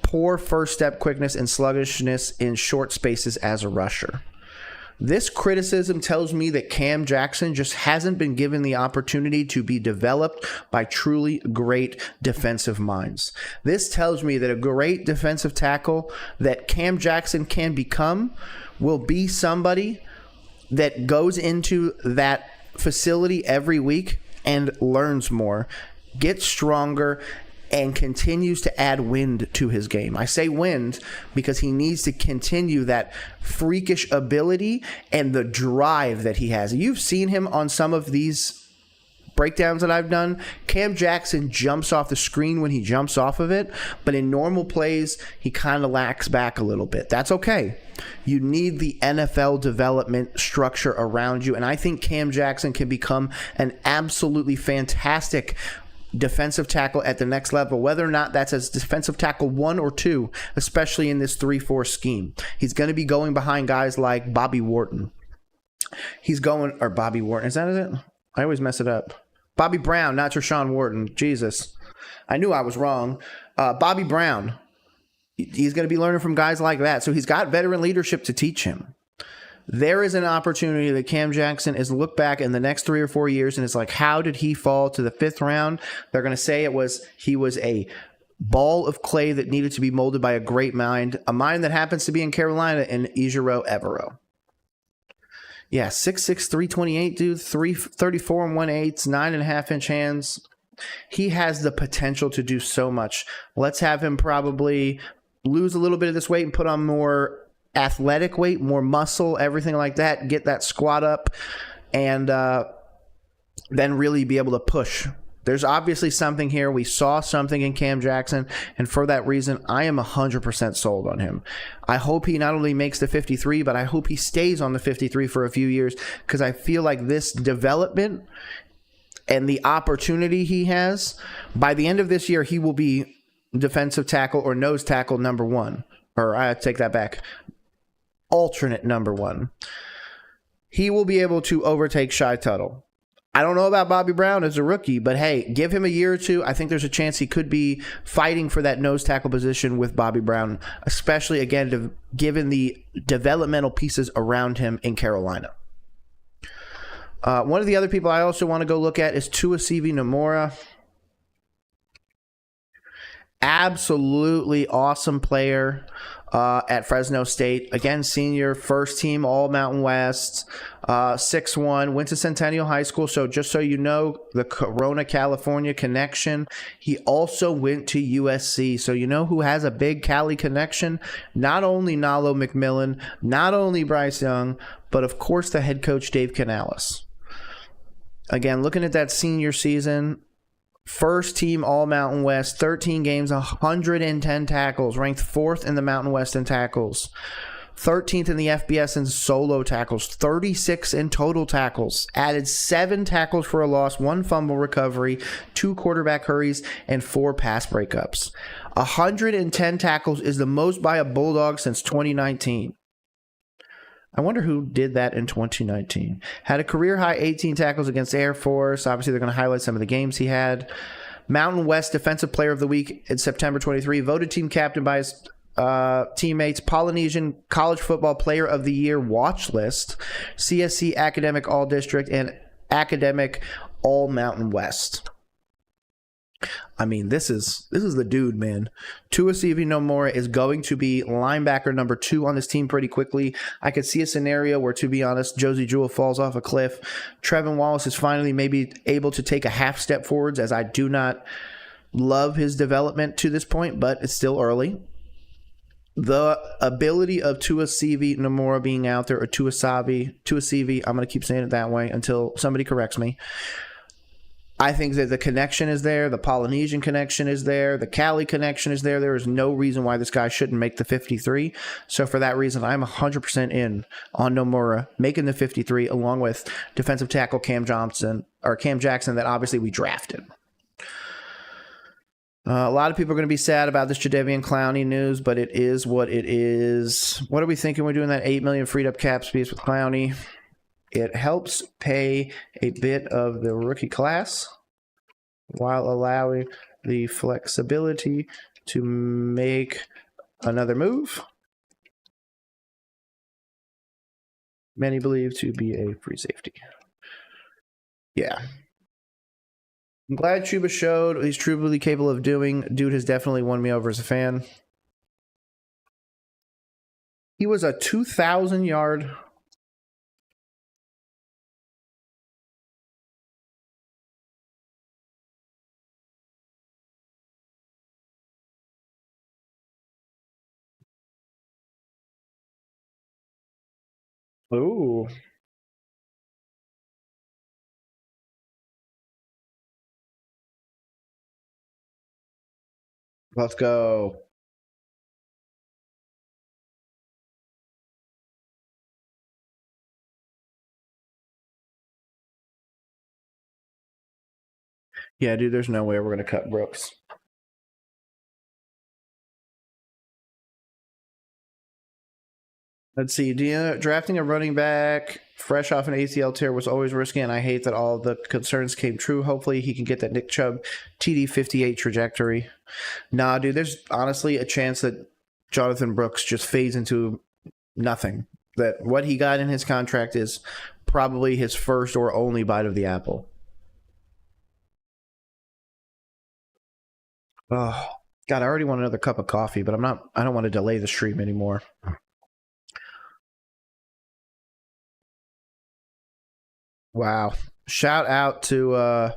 Poor first step quickness and sluggishness in short spaces as a rusher. This criticism tells me that Cam Jackson just hasn't been given the opportunity to be developed by truly great defensive minds. This tells me that a great defensive tackle that Cam Jackson can become will be somebody that goes into that facility every week and learns more, gets stronger, and continues to add wind to his game. I say wind because he needs to continue that freakish ability and the drive that he has. You've seen him on some of these breakdowns that I've done. Cam Jackson jumps off the screen when he jumps off of it, but in normal plays, he kind of lacks back a little bit. That's okay. You need the NFL development structure around you, and I think Cam Jackson can become an absolutely fantastic defensive tackle at the next level, whether or not that's as defensive tackle 1 or 2, especially in this 3-4 scheme. He's going to be going behind guys like Bobby Wharton. Bobby Wharton, is that it? I always mess it up. Bobby Brown, not Tershawn Wharton. Jesus. I knew I was wrong. Bobby Brown. He's going to be learning from guys like that. So he's got veteran leadership to teach him. There is an opportunity that Cam Jackson is look back in the next 3 or 4 years and it's like, how did he fall to the 5th round? They're going to say he was a ball of clay that needed to be molded by a great mind, a mind that happens to be in Carolina in Ejiro Evero. Yeah, 6'6", 328, dude, 334 and 1/8, 9.5-inch hands. He has the potential to do so much. Let's have him probably lose a little bit of this weight and put on more athletic weight, more muscle, everything like that. Get that squat up. and then really be able to push. There's obviously something here. We saw something in Cam Jackson, and for that reason, I am 100% sold on him. I hope he not only makes the 53, but I hope he stays on the 53 for a few years, because I feel like this development and the opportunity he has, by the end of this year, he will be defensive tackle or nose tackle number one. Or I take that back. Alternate number one. He will be able to overtake Shai Tuttle. I don't know about Bobby Brown as a rookie, but hey, give him a year or two. I think there's a chance he could be fighting for that nose tackle position with Bobby Brown, especially, again, given the developmental pieces around him in Carolina. One of the other people I also want to go look at is Tuasivi Nomura. Absolutely awesome player at Fresno State. Again, senior, first team All Mountain West, 6'1", went to Centennial High School. So just so you know, the Corona, California connection. He also went to USC. So you know who has a big Cali connection? Not only Nalo McMillan, not only Bryce Young, but of course the head coach Dave Canales. Again, looking at that senior season, first team All Mountain West, 13 games, 110 tackles, ranked 4th in the Mountain West in tackles, 13th in the FBS in solo tackles, 36 in total tackles, added 7 tackles for a loss, 1 fumble recovery, 2 quarterback hurries, and 4 pass breakups. 110 tackles is the most by a Bulldog since 2019. I wonder who did that in 2019. Had a career-high 18 tackles against Air Force. Obviously, they're going to highlight some of the games he had. Mountain West Defensive Player of the Week in September 23. Voted team captain by his teammates. Polynesian College Football Player of the Year watch list. CSC Academic All-District and Academic All-Mountain West. I mean, this is the dude, man. Tuasivi Nomura is going to be linebacker number 2 on this team pretty quickly. I could see a scenario where, to be honest, Josie Jewell falls off a cliff. Trevin Wallace is finally maybe able to take a half step forwards, as I do not love his development to this point, but it's still early. The ability of Tuasivi Nomura being out there, or Tuasivi, I'm going to keep saying it that way until somebody corrects me. I think that the connection is there. The Polynesian connection is there. The Cali connection is there. There is no reason why this guy shouldn't make the 53. So for that reason, I'm 100% in on Nomura making the 53, along with defensive tackle Cam Jackson that obviously we drafted. A lot of people are going to be sad about this Jadeveon Clowney news, but it is what it is. What are we thinking? We're doing that $8 million freed up cap space with Clowney. It helps pay a bit of the rookie class while allowing the flexibility to make another move. Many believe to be a free safety. Yeah. I'm glad Chuba showed what he's truly capable of doing. Dude has definitely won me over as a fan. He was a 2,000-yard... Ooh. Let's go. Yeah, dude, there's no way we're going to cut Brooks. Let's see. Drafting a running back fresh off an ACL tear was always risky, and I hate that all the concerns came true. Hopefully he can get that Nick Chubb TD 58 trajectory. Nah, dude, there's honestly a chance that Jonathan Brooks just fades into nothing. That what he got in his contract is probably his first or only bite of the apple. Oh, God, I already want another cup of coffee, but I don't want to delay the stream anymore. Wow. Shout out to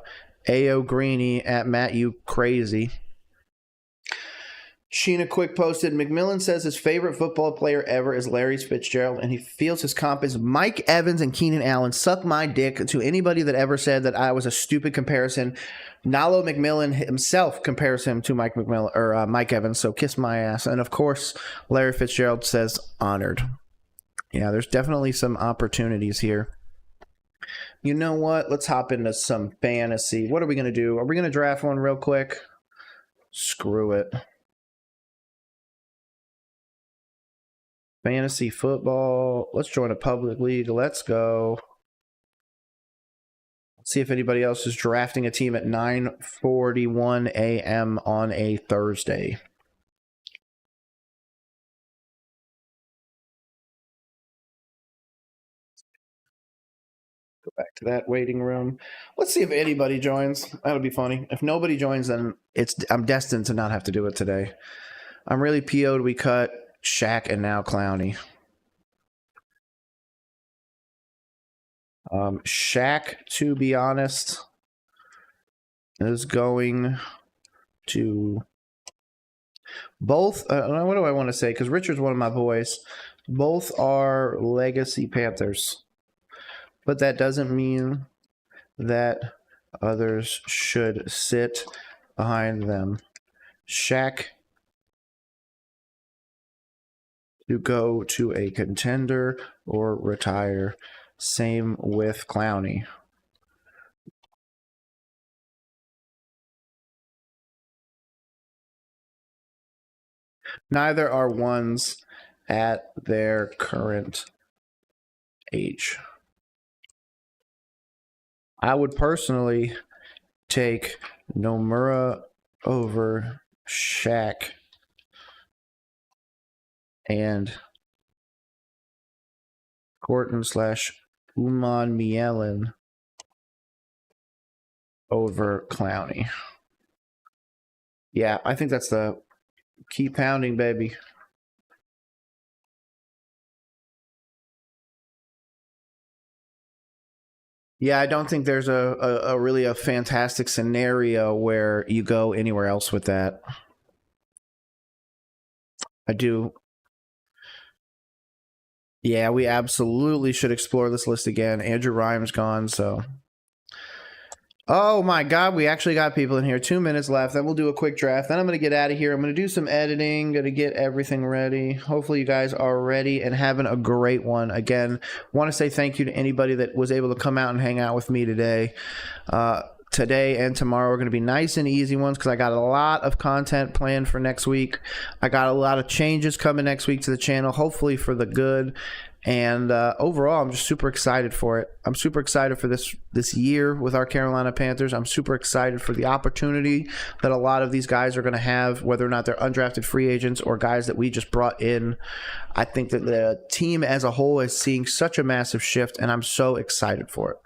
A.O. Greeny at Matt, you crazy. Sheena Quick posted, McMillan says his favorite football player ever is Larry Fitzgerald, and he feels his comp is Mike Evans and Keenan Allen. Suck my dick to anybody that ever said that I was a stupid comparison. Nalo McMillan himself compares him to Mike McMillan or Mike Evans, so kiss my ass. And of course, Larry Fitzgerald says honored. Yeah, there's definitely some opportunities here. You know what? Let's hop into some fantasy. What are we going to do? Are we going to draft one real quick? Screw it. Fantasy football. Let's join a public league. Let's go. Let's see if anybody else is drafting a team at 9:41 a.m. on a Thursday. Go back to that waiting room. Let's see if anybody joins. That'll be funny. If nobody joins, then I'm destined to not have to do it today. I'm really PO'd. We cut Shaq and now Clowney. Shaq, to be honest, is going to both. What do I want to say? Because Richard's one of my boys. Both are legacy Panthers, but that doesn't mean that others should sit behind them. Shaq to go to a contender or retire. Same with Clowney. Neither are ones at their current age. I would personally take Nomura over Shaq and Corton / Uman Mielen over Clowney. Yeah, I think that's the keep pounding, baby. Yeah, I don't think there's a really a fantastic scenario where you go anywhere else with that. I do. Yeah, we absolutely should explore this list again. Andrew Rhymes gone, so. Oh my God, we actually got people in here. 2 minutes left. Then we'll do a quick draft. Then I'm going to get out of here. I'm going to do some editing. Going to get everything ready. Hopefully you guys are ready and having a great one. Again, want to say thank you to anybody that was able to come out and hang out with me today. Today and tomorrow are going to be nice and easy ones because I got a lot of content planned for next week. I got a lot of changes coming next week to the channel, hopefully for the good. And overall, I'm just super excited for it. I'm super excited for this year with our Carolina Panthers. I'm super excited for the opportunity that a lot of these guys are going to have, whether or not they're undrafted free agents or guys that we just brought in. I think that the team as a whole is seeing such a massive shift, and I'm so excited for it.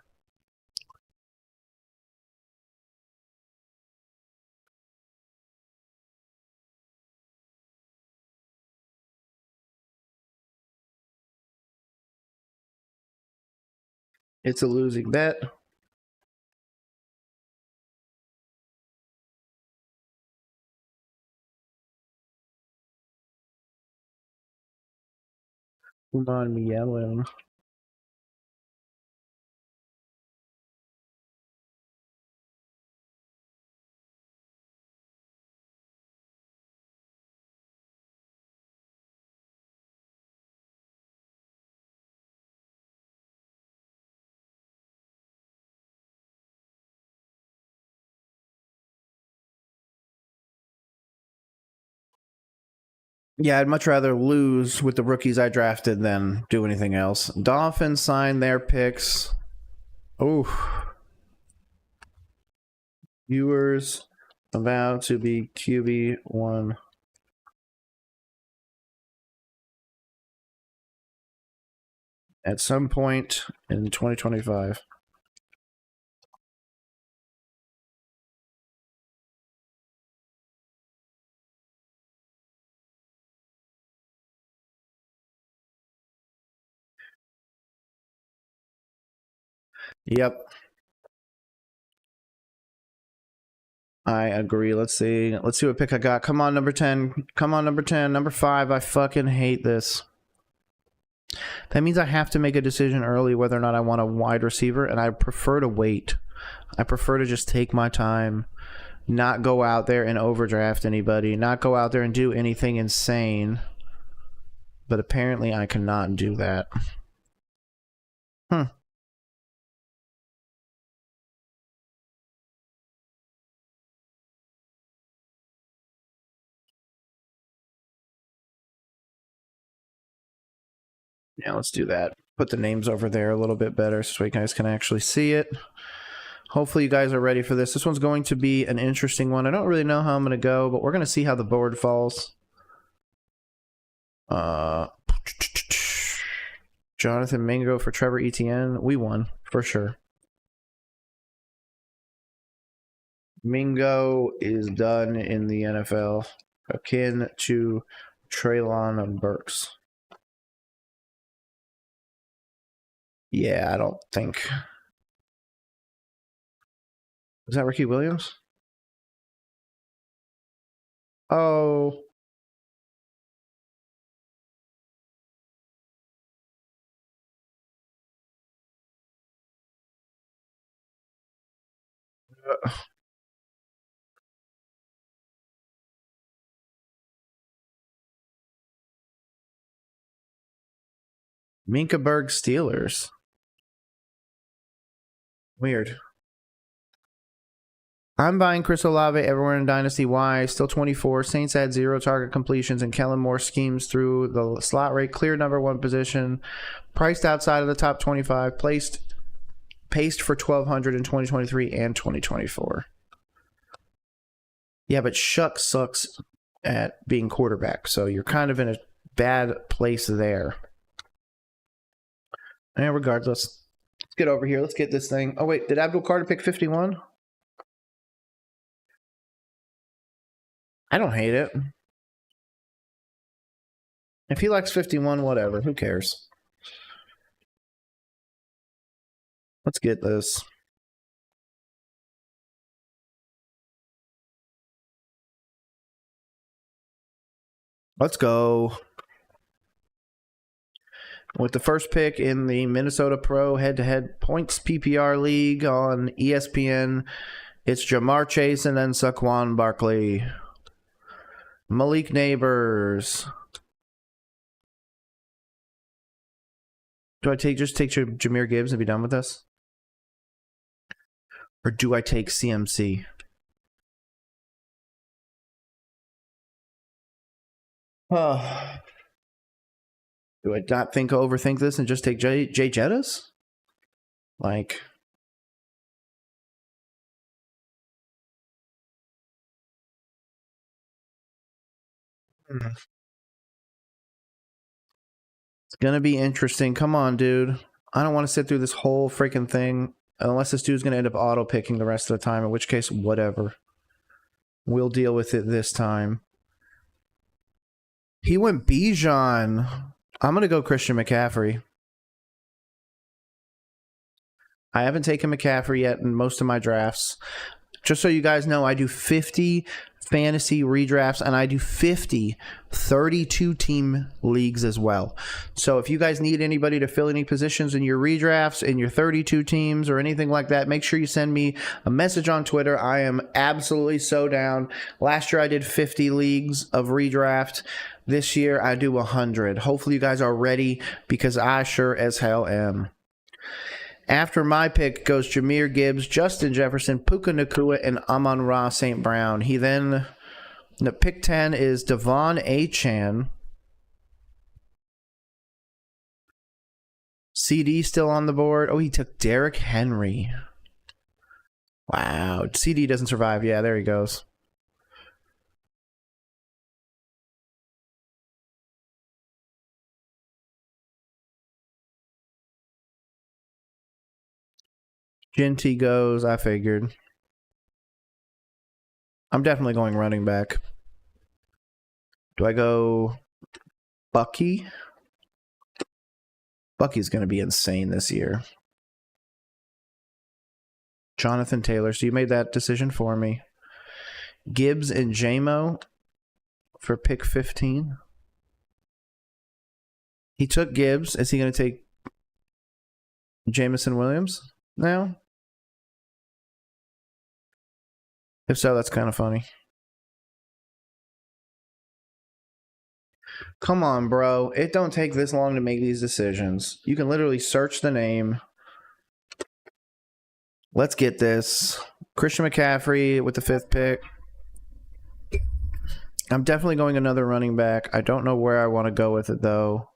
It's a losing bet. Come on, me yelling. Yeah, I'd much rather lose with the rookies I drafted than do anything else. Dolphins signed their picks. Oh, viewers about to be QB1. At some point in 2025. Yep. I agree. Let's see. Let's see what pick I got. Come on, number 10. Come on, number 10. Number 5. I fucking hate this. That means I have to make a decision early whether or not I want a wide receiver, and I prefer to wait. I prefer to just take my time, not go out there and overdraft anybody, not go out there and do anything insane. But apparently I cannot do that. Yeah, let's do that. Put the names over there a little bit better so you guys can actually see it. Hopefully you guys are ready for this. This one's going to be an interesting one. I don't really know how I'm going to go, but we're going to see how the board falls. Jonathan Mingo for Trevor Etienne. We won, for sure. Mingo is done in the NFL, akin to Treylon Burks. Yeah, I don't think. Is that Ricky Williams? Oh. Minkaberg Steelers. Weird. I'm buying Chris Olave everywhere in Dynasty. Why? Still 24. Saints had 0 target completions, and Kellen Moore schemes through the slot rate. Clear number 1 position. Priced outside of the top 25. Paced for 1,200 in 2023 and 2024. Yeah, but Shuck sucks at being quarterback, so you're kind of in a bad place there. And regardless, let's get over here. Let's get this thing. Oh, wait. Did Abdul Carter pick 51? I don't hate it. If he likes 51, whatever. Who cares? Let's get this. Let's go. With the first pick in the Minnesota Pro head-to-head points PPR league on ESPN, it's Jamar Chase and then Saquon Barkley. Malik Neighbors. Do I just take Jahmyr Gibbs and be done with this? Or do I take CMC? Oh. Do I not overthink this and just take Jay Jettas? Like... It's gonna be interesting. Come on, dude. I don't want to sit through this whole freaking thing unless this dude's gonna end up auto-picking the rest of the time, in which case, whatever. We'll deal with it this time. He went Bijan. I'm gonna go Christian McCaffrey. I haven't taken McCaffrey yet in most of my drafts. Just so you guys know, I do 50 fantasy redrafts and I do 50 32-team leagues as well. So if you guys need anybody to fill any positions in your redrafts, in your 32 teams or anything like that, make sure you send me a message on Twitter. I am absolutely so down. Last year I did 50 leagues of redraft. This year I do 100. Hopefully you guys are ready because I sure as hell am. After my pick goes Jahmyr Gibbs, Justin Jefferson, Puka Nacua, and Amon-Ra St. Brown. He then, the pick 10 is Devon Achane. CD still on the board. Oh, he took Derrick Henry. Wow. CD doesn't survive. Yeah, there he goes. Ginty goes. I figured. I'm definitely going running back. Do I go Bucky? Bucky's going to be insane this year. Jonathan Taylor. So you made that decision for me. Gibbs and JMO for pick 15. He took Gibbs. Is he going to take Jamison Williams now? If so, that's kind of funny. Come on, bro. It don't take this long to make these decisions. You can literally search the name. Let's get this. Christian McCaffrey with the 5th pick. I'm definitely going another running back. I don't know where I want to go with it, though.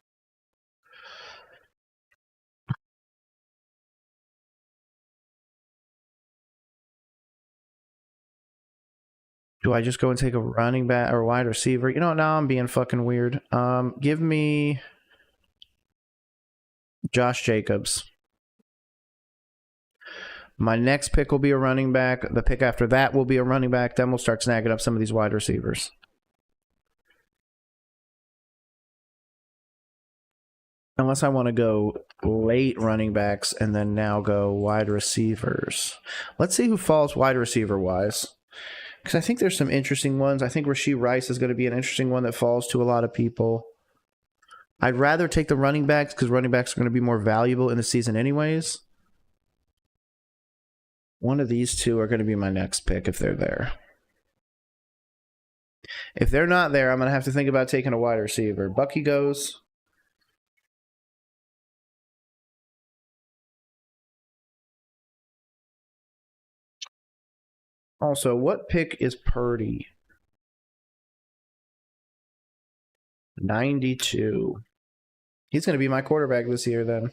Do I just go and take a running back or wide receiver? You know, now I'm being fucking weird. Give me Josh Jacobs. My next pick will be a running back. The pick after that will be a running back. Then we'll start snagging up some of these wide receivers. Unless I want to go late running backs and then now go wide receivers. Let's see who falls wide receiver wise. Because I think there's some interesting ones. I think Rashee Rice is going to be an interesting one that falls to a lot of people. I'd rather take the running backs because running backs are going to be more valuable in the season anyways. One of these two are going to be my next pick if they're there. If they're not there, I'm going to have to think about taking a wide receiver. Bucky goes. Also, what pick is Purdy? 92. He's going to be my quarterback this year then.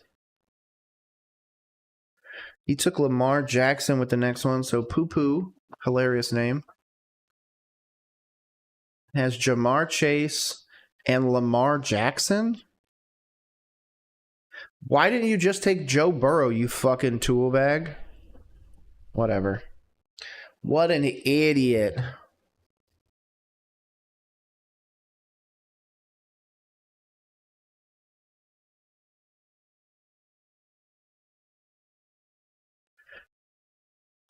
He took Lamar Jackson with the next one, so Poo-Poo, hilarious name, has Jamar Chase and Lamar Jackson? Why didn't you just take Joe Burrow, you fucking tool bag? Whatever. What an idiot.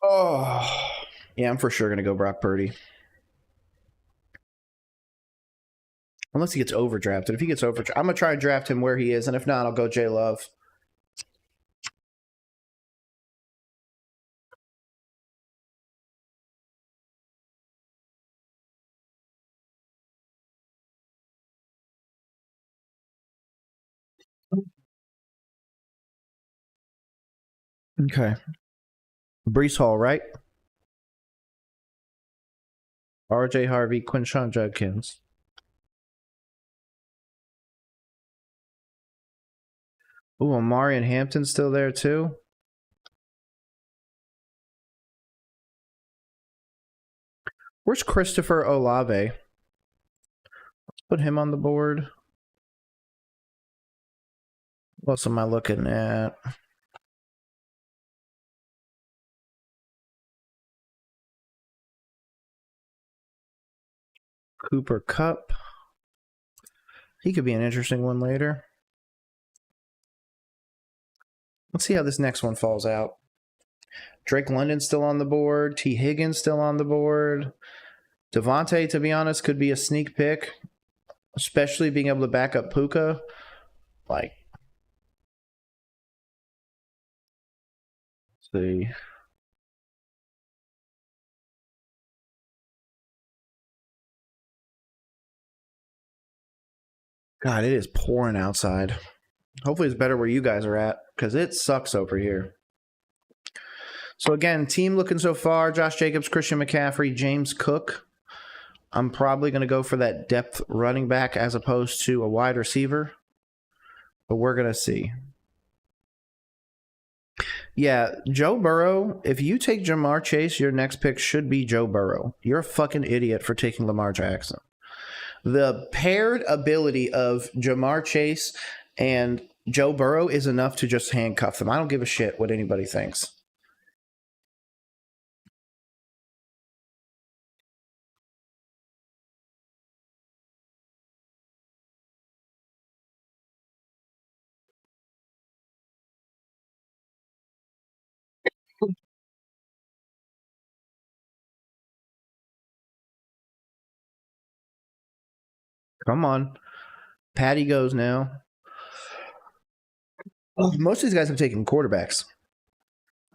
Oh. Yeah, I'm for sure going to go Brock Purdy. Unless he gets overdrafted. If he gets overdrafted, I'm going to try and draft him where he is, and if not, I'll go J Love. Okay. Brees Hall, right? RJ Harvey, Quinshon Judkins. Ooh, Amari and Hampton's still there too. Where's Christopher Olave? Let's put him on the board. What else am I looking at? Cooper Kupp. He could be an interesting one later. Let's see how this next one falls out. Drake London's still on the board. T. Higgins still on the board. Devontae, to be honest, could be a sneak pick, especially being able to back up Puka. Like, let's see. God, it is pouring outside. Hopefully it's better where you guys are at, because it sucks over here. So again, team looking so far, Josh Jacobs, Christian McCaffrey, James Cook. I'm probably going to go for that depth running back as opposed to a wide receiver. But we're going to see. Yeah, Joe Burrow, if you take Jamar Chase, your next pick should be Joe Burrow. You're a fucking idiot for taking Lamar Jackson. The paired ability of Jamar Chase and Joe Burrow is enough to just handcuff them. I don't give a shit what anybody thinks. Come on. Patty goes now. Most of these guys have taken quarterbacks.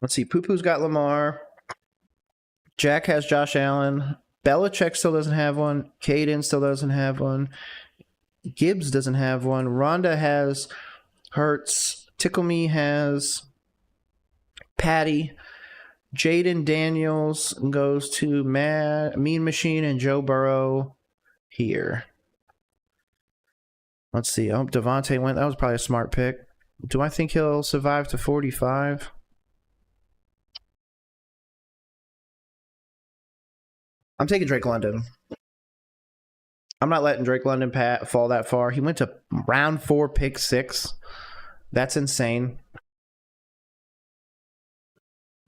Let's see. Poo-Poo's got Lamar. Jack has Josh Allen. Belichick still doesn't have one. Caden still doesn't have one. Gibbs doesn't have one. Rhonda has Hurts. Tickle Me has Patty. Jaden Daniels goes to Mean Machine and Joe Burrow here. Let's see. Oh, Devontae went. That was probably a smart pick. Do I think he'll survive to 45? I'm taking Drake London. I'm not letting Drake London fall that far. He went to round 4, pick 6. That's insane.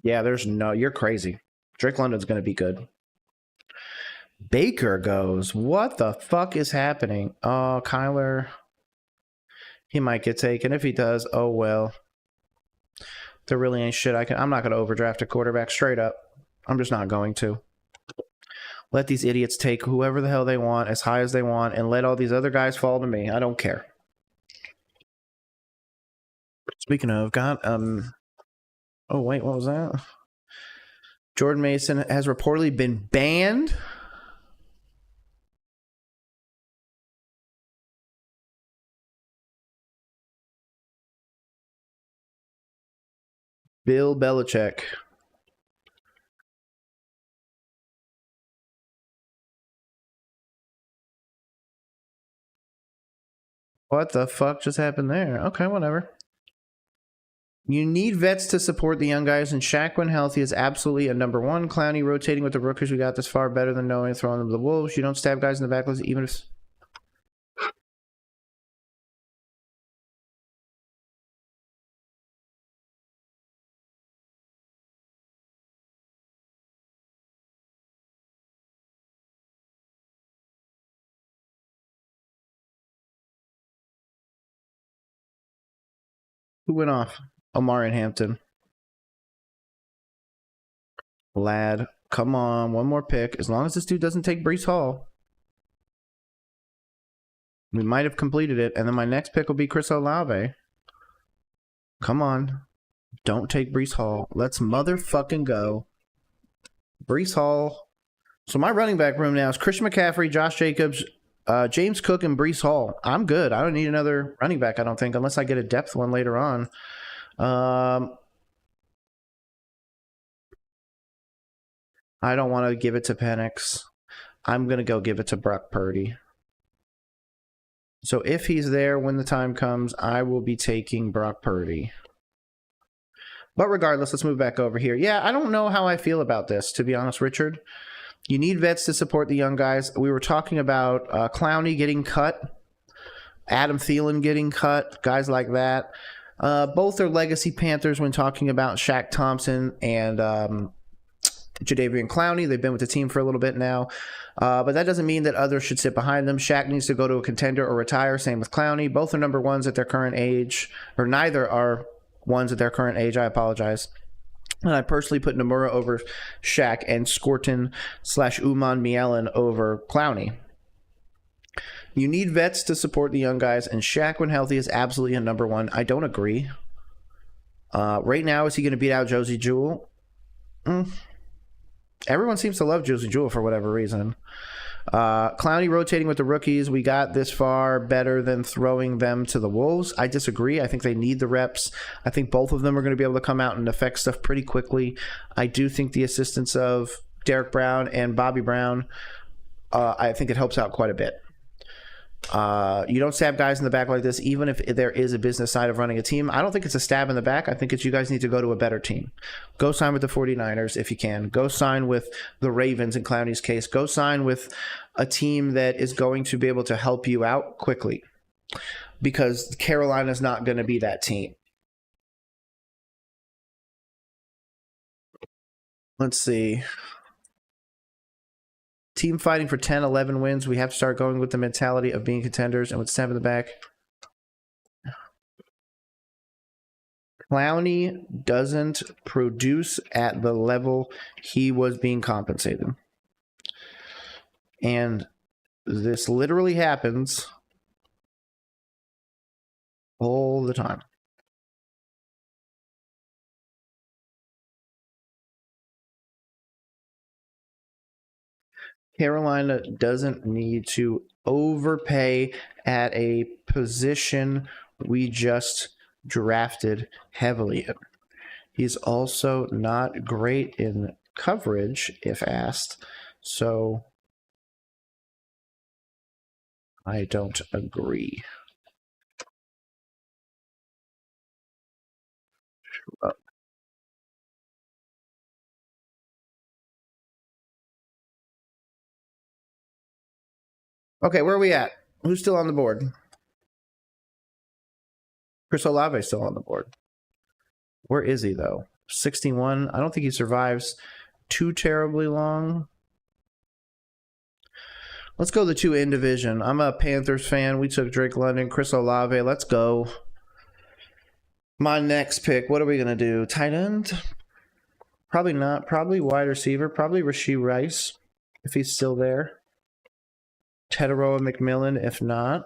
Yeah, you're crazy. Drake London's going to be good. Baker goes. What the fuck is happening? Oh, Kyler. He might get taken. If he does, oh well. There really ain't shit I'm not going to overdraft a quarterback straight up. I'm just not going to. Let these idiots take whoever the hell they want, as high as they want, and let all these other guys fall to me. I don't care. Speaking of, oh, wait, what was that? Jordan Mason has reportedly been banned. Bill Belichick. What the fuck just happened there? Okay, whatever. You need vets to support the young guys, and Shaq, when healthy, is absolutely a number one. Clowney rotating with the rookies we got this far better than knowing throwing them to the wolves. You don't stab guys in the back, even if... Who went off? Omar and Hampton. Lad, come on, one more pick. As long as this dude doesn't take Breece Hall. We might have completed it, and then my next pick will be Chris Olave. Come on. Don't take Breece Hall. Let's motherfucking go. Breece Hall. So my running back room now is Christian McCaffrey, Josh Jacobs, James Cook, and Breece Hall. I'm good. I don't need another running back, I don't think, unless I get a depth one later on. I don't want to give it to Penix. I'm going to go give it to Brock Purdy. So if he's there when the time comes, I will be taking Brock Purdy. But regardless, let's move back over here. Yeah, I don't know how I feel about this, to be honest, Richard. You need vets to support the young guys. We were talking about Clowney getting cut, Adam Thielen getting cut, guys like that. Both are legacy Panthers when talking about Shaq Thompson and Jadeveon Clowney. They've been with the team for a little bit now. But that doesn't mean that others should sit behind them. Shaq needs to go to a contender or retire. Same with Clowney. Both are number ones at their current age. Or neither are ones at their current age. I apologize. And I personally put Nomura over Shaq and Scorton / Uman Mielen over Clowney. You need vets to support the young guys, and Shaq, when healthy, is absolutely a number one. I don't agree. Right now, is he going to beat out Josie Jewell? Everyone seems to love Josie Jewell for whatever reason. Clowney rotating with the rookies. We got this far better than throwing them to the wolves. I disagree. I think they need the reps. I think both of them are going to be able to come out and affect stuff pretty quickly. I do think the assistance of Derek Brown and Bobby Brown, I think it helps out quite a bit. You don't stab guys in the back like this, even if there is a business side of running a team. I don't think it's a stab in the back. I think it's you guys need to go to a better team. Go sign with the 49ers if you can. Go sign with the Ravens in Clowney's case. Go sign with a team that is going to be able to help you out quickly, because Carolina's not going to be that team. Let's see. Team fighting for 10, 11 wins. We have to start going with the mentality of being contenders, and with 7 in the back. Clowney doesn't produce at the level he was being compensated. And This literally happens all the time. Carolina doesn't need to overpay at a position we just drafted heavily in. He's also not great in coverage, if asked, so I don't agree. Okay, where are we at? Who's still on the board? Chris Olave is still on the board. Where is he, though? 61. I don't think he survives too terribly long. Let's go the two in division. I'm a Panthers fan. We took Drake London, Chris Olave. Let's go. My next pick, what are we going to do? Tight end? Probably not. Probably wide receiver. Probably Rashee Rice, if he's still there. Teteroa McMillan, if not.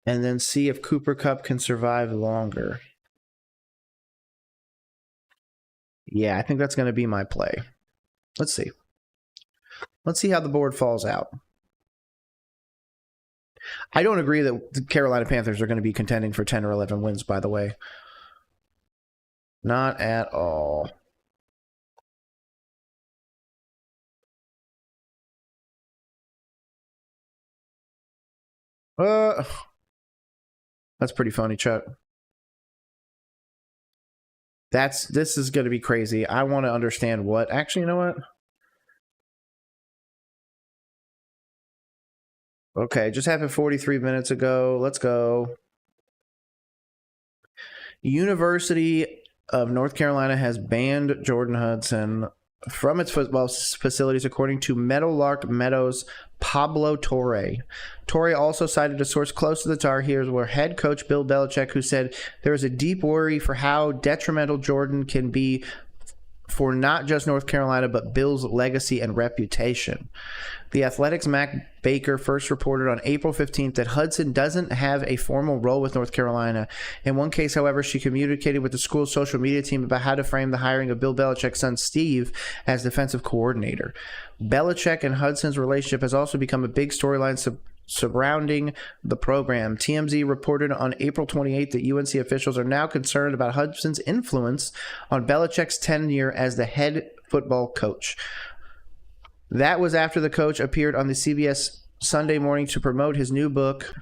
And then see if Cooper Kupp can survive longer. Yeah, I think that's going to be my play. Let's see. Let's see how the board falls out. I don't agree that the Carolina Panthers are going to be contending for 10 or 11 wins, by the way. Not at all. That's pretty funny, Chuck. This is going to be crazy. I want to understand what. Actually, you know what? Okay, just happened 43 minutes ago. Let's go. University of North Carolina has banned Jordan Hudson from its football facilities, according to Meadowlark Meadows' Pablo Torre. Torre also cited a source close to the Tar Heels where head coach Bill Belichick, who said there is a deep worry for how detrimental Jordan can be for not just North Carolina, but Bill's legacy and reputation. The Athletic's Mac Baker first reported on April 15th that Hudson doesn't have a formal role with North Carolina. In one case, however, she communicated with the school's social media team about how to frame the hiring of Bill Belichick's son Steve as defensive coordinator. Belichick and Hudson's relationship has also become a big storyline surrounding the program. TMZ reported on April 28th that UNC officials are now concerned about Hudson's influence on Belichick's tenure as the head football coach. That was after the coach appeared on the CBS Sunday Morning to promote his new book.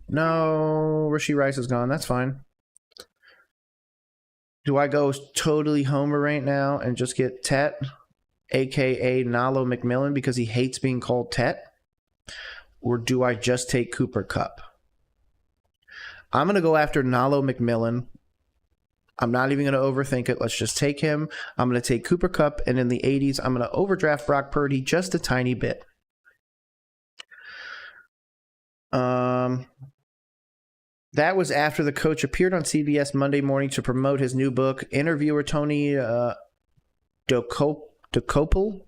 No, Rashee Rice is gone. That's fine. Do I go totally homer right now and just get Tet, a.k.a. Nalo McMillan, because he hates being called Tet? Or do I just take Cooper Kupp? I'm going to go after Nalo McMillan. I'm not even going to overthink it. Let's just take him. I'm going to take Cooper Kupp, and in the 80s, I'm going to overdraft Brock Purdy just a tiny bit. That was after the coach appeared on CBS Monday morning to promote his new book. Interviewer Tony Dokopel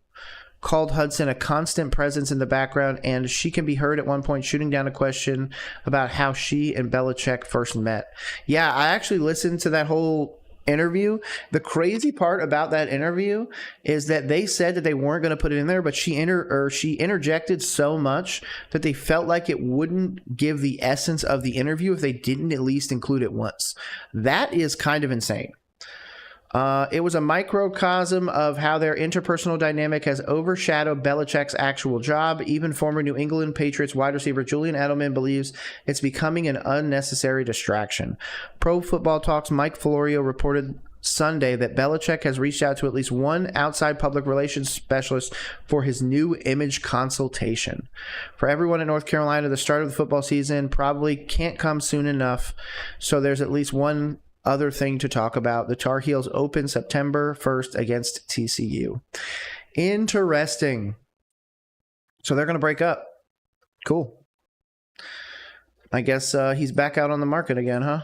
called Hudson a constant presence in the background, and she can be heard at one point shooting down a question about how she and Belichick first met. Yeah, I actually listened to that whole interview. The crazy part about that interview is that they said that they weren't going to put it in there, but she interjected so much that they felt like it wouldn't give the essence of the interview if they didn't at least include it once. That is kind of insane. It was a microcosm of how their interpersonal dynamic has overshadowed Belichick's actual job. Even former New England Patriots wide receiver Julian Edelman believes it's becoming an unnecessary distraction. Pro Football Talk's Mike Florio reported Sunday that Belichick has reached out to at least one outside public relations specialist for his new image consultation. For everyone in North Carolina, the start of the football season probably can't come soon enough, so there's at least one other thing to talk about. The Tar Heels open September 1st against TCU. Interesting. So they're going to break up. Cool. I guess he's back out on the market again, huh?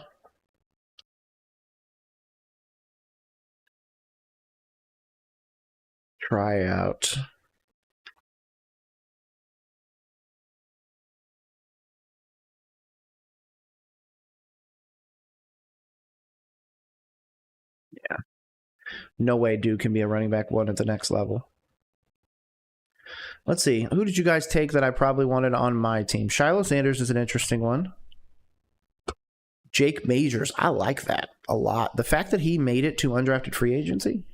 Tryout. No way dude can be a running back 1 at the next level. Let's see. Who did you guys take that I probably wanted on my team? Shiloh Sanders is an interesting one. Jake Majors. I like that a lot. The fact that he made it to undrafted free agency.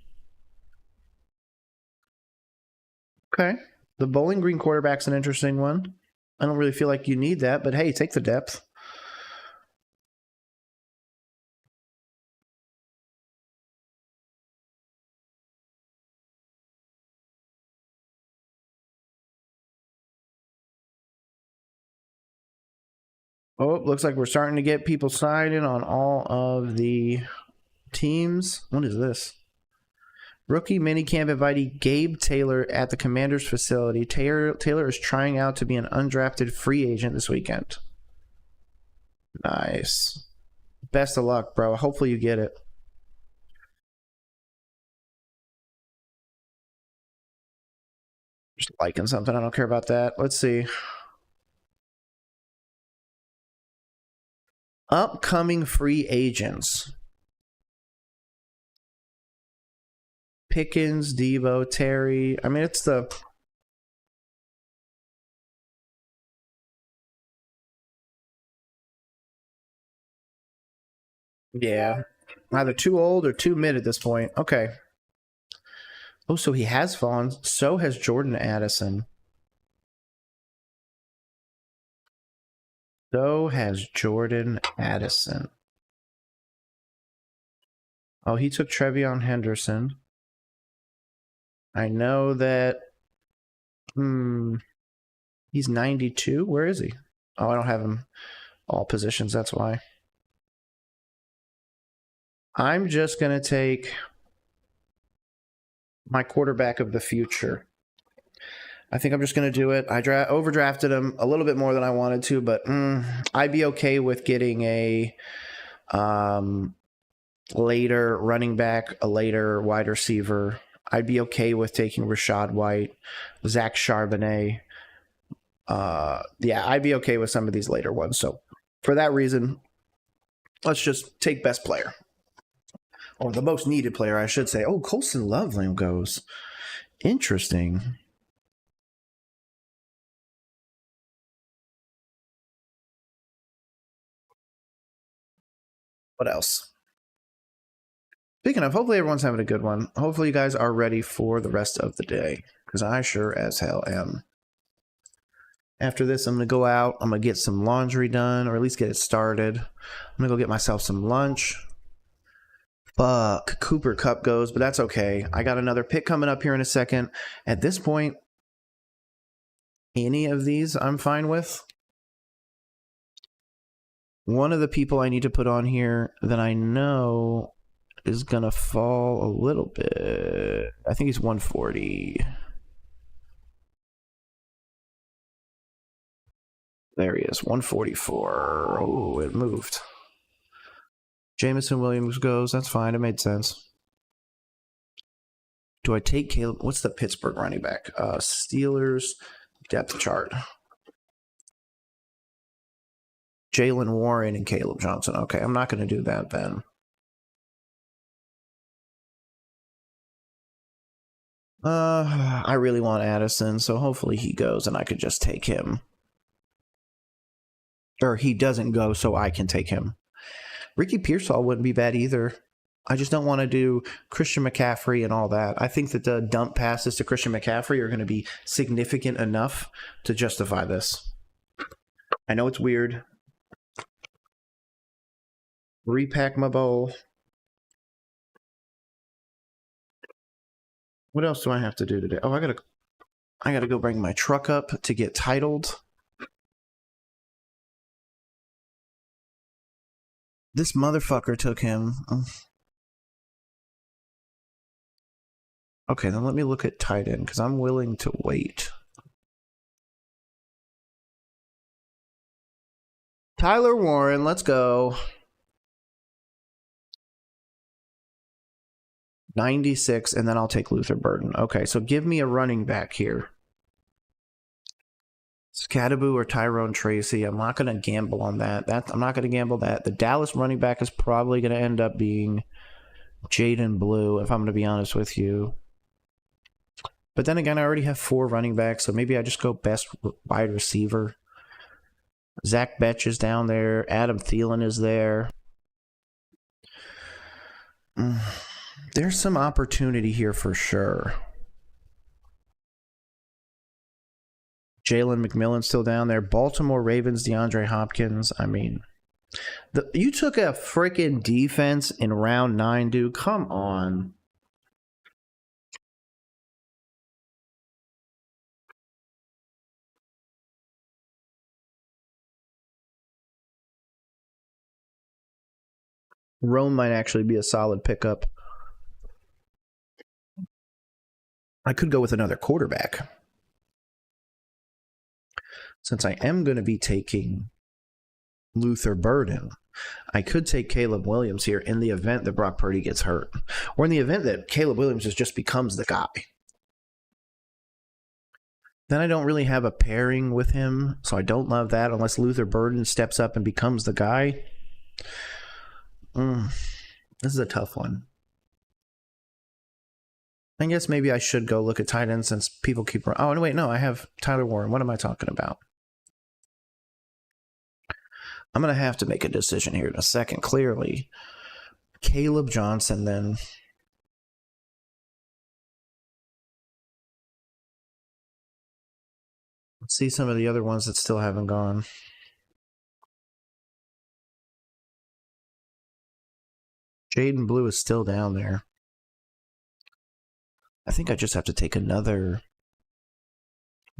Okay. The Bowling Green quarterback's an interesting one. I don't really feel like you need that, but hey, take the depth. Oh, it looks like we're starting to get people signing on all of the teams. What is this? Rookie minicamp invitee Gabe Taylor at the Commanders facility. Taylor is trying out to be an undrafted free agent this weekend. Nice. Best of luck, bro. Hopefully you get it. Just liking something. I don't care about that. Let's see. Upcoming free agents. Pickens, Devo, Terry. I mean, it's the... Yeah. Either too old or too mid at this point. Okay. Oh, so he has fallen. So has Jordan Addison. So has Jordan Addison. Oh, he took Trevion Henderson. I know that... he's 92. Where is he? Oh, I don't have him all positions. That's why. I'm just going to take my quarterback of the future. I think I'm just going to do it. I overdrafted him a little bit more than I wanted to, but I'd be okay with getting a later running back, a later wide receiver. I'd be okay with taking Rashad White, Zach Charbonnet. Yeah, I'd be okay with some of these later ones. So for that reason, let's just take best player. Or the most needed player, I should say. Oh, Colson Loveland goes. Interesting. What else? Speaking of, hopefully everyone's having a good one. Hopefully you guys are ready for the rest of the day. Because I sure as hell am. After this, I'm going to go out. I'm going to get some laundry done. Or at least get it started. I'm going to go get myself some lunch. Fuck, Cooper Kupp goes, but that's okay. I got another pick coming up here in a second. At this point, any of these I'm fine with. One of the people I need to put on here that I know is going to fall a little bit. I think he's 140. There he is, 144. Oh, it moved. Jameson Williams goes. That's fine. It made sense. Do I take Caleb? What's the Pittsburgh running back? Steelers depth chart. Jalen Warren and Caleb Johnson. Okay, I'm not going to do that then. I really want Addison, so hopefully he goes and I could just take him. Or he doesn't go, so I can take him. Ricky Pearsall wouldn't be bad either. I just don't want to do Christian McCaffrey and all that. I think that the dump passes to Christian McCaffrey are going to be significant enough to justify this. I know it's weird. Repack my bowl. What else do I have to do today? Oh, I gotta go bring my truck up to get titled. This motherfucker took him. Okay, then let me look at tight end, because I'm willing to wait. Tyler Warren, let's go. 96, and then I'll take Luther Burden. Okay, so give me a running back here. Scadaboo or Tyrone Tracy. I'm not going to gamble on that. I'm not going to gamble that. The Dallas running back is probably going to end up being Jaden Blue, if I'm going to be honest with you. But then again, I already have 4 running backs, so maybe I just go best wide receiver. Zach Betch is down there. Adam Thielen is there. There's some opportunity here for sure. Jalen McMillan's still down there. Baltimore Ravens, DeAndre Hopkins. I mean, you took a freaking defense in round 9, dude. Come on. Rome might actually be a solid pickup. I could go with another quarterback. Since I am going to be taking Luther Burden, I could take Caleb Williams here in the event that Brock Purdy gets hurt. Or in the event that Caleb Williams just becomes the guy. Then I don't really have a pairing with him, so I don't love that unless Luther Burden steps up and becomes the guy. This is a tough one. I guess maybe I should go look at tight ends since people keep... Oh, no, wait, no, I have Tyler Warren. What am I talking about? I'm going to have to make a decision here in a second, clearly. Caleb Johnson, then. Let's see some of the other ones that still haven't gone. Jaden Blue is still down there. I think I just have to take another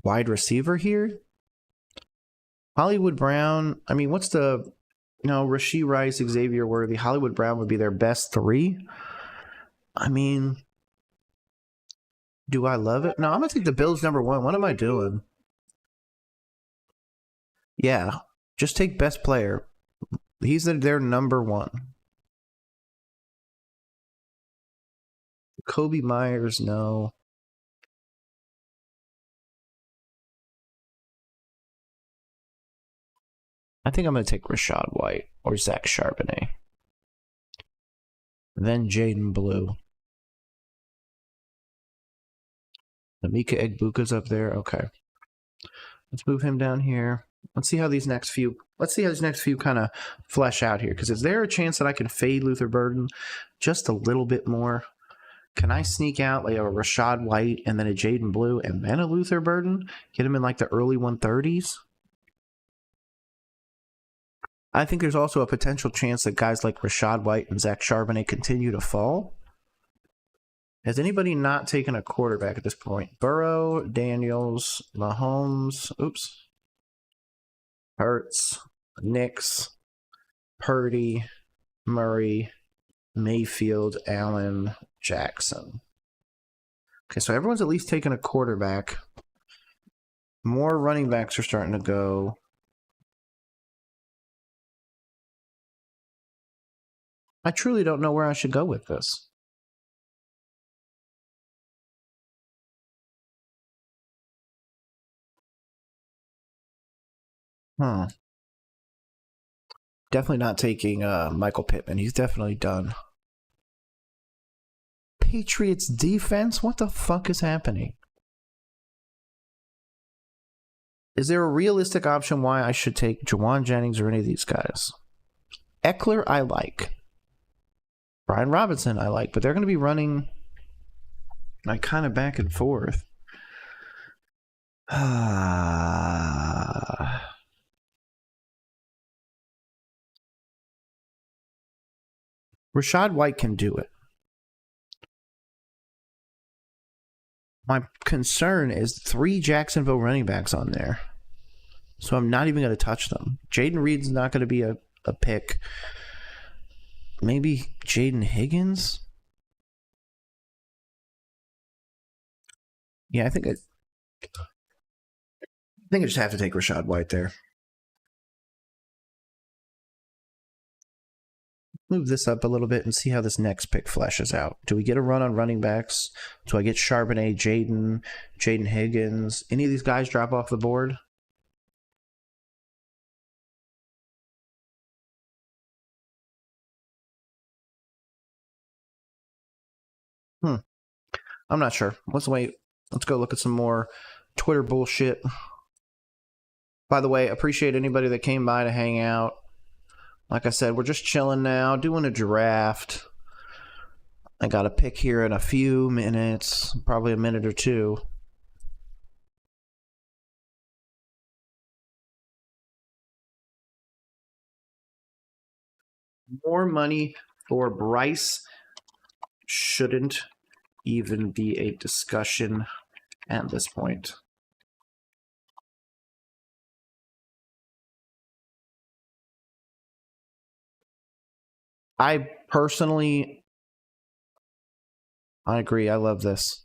wide receiver here. Hollywood Brown, I mean, what's the... Rashee Rice, Xavier Worthy, Hollywood Brown would be their best 3. I mean, do I love it? No, I'm going to take the Bills number 1. What am I doing? Yeah, just take best player. He's their number 1. Kobe Myers, no. I think I'm going to take Rashad White or Zach Charbonnet. Then Jaden Blue. Emeka Egbuka's up there. Okay. Let's move him down here. Let's see how these next few kind of flesh out here. Because is there a chance that I can fade Luther Burden just a little bit more? Can I sneak out like a Rashad White and then a Jaden Blue and then a Luther Burden? Get him in like the early 130s? I think there's also a potential chance that guys like Rashad White and Zach Charbonnet continue to fall. Has anybody not taken a quarterback at this point? Burrow, Daniels, Mahomes, Hurts, Nix, Purdy, Murray, Mayfield, Allen, Jackson. Okay, so everyone's at least taken a quarterback. More running backs are starting to go. I truly don't know where I should go with this. Definitely not taking Michael Pittman. He's definitely done. Patriots defense? What the fuck is happening? Is there a realistic option why I should take Jawan Jennings or any of these guys? Eckler, I like. Brian Robinson, I like. But they're going to be running like kind of back and forth. Rashad White can do it. My concern is 3 Jacksonville running backs on there. So I'm not even going to touch them. Jaden Reed's not going to be a pick. Maybe Jaden Higgins? Yeah, I think I just have to take Rashad White there. Move this up a little bit and see how this next pick fleshes out. Do we get a run on running backs? Do I get Charbonnet, Jaden Higgins? Any of these guys drop off the board? I'm not sure. Let's wait. Let's go look at some more Twitter bullshit. By the way, appreciate anybody that came by to hang out. Like I said, we're just chilling now, doing a draft. I got a pick here in a few minutes, probably a minute or two. More money for Bryce shouldn't even be a discussion at this point. I personally, I agree. I love this.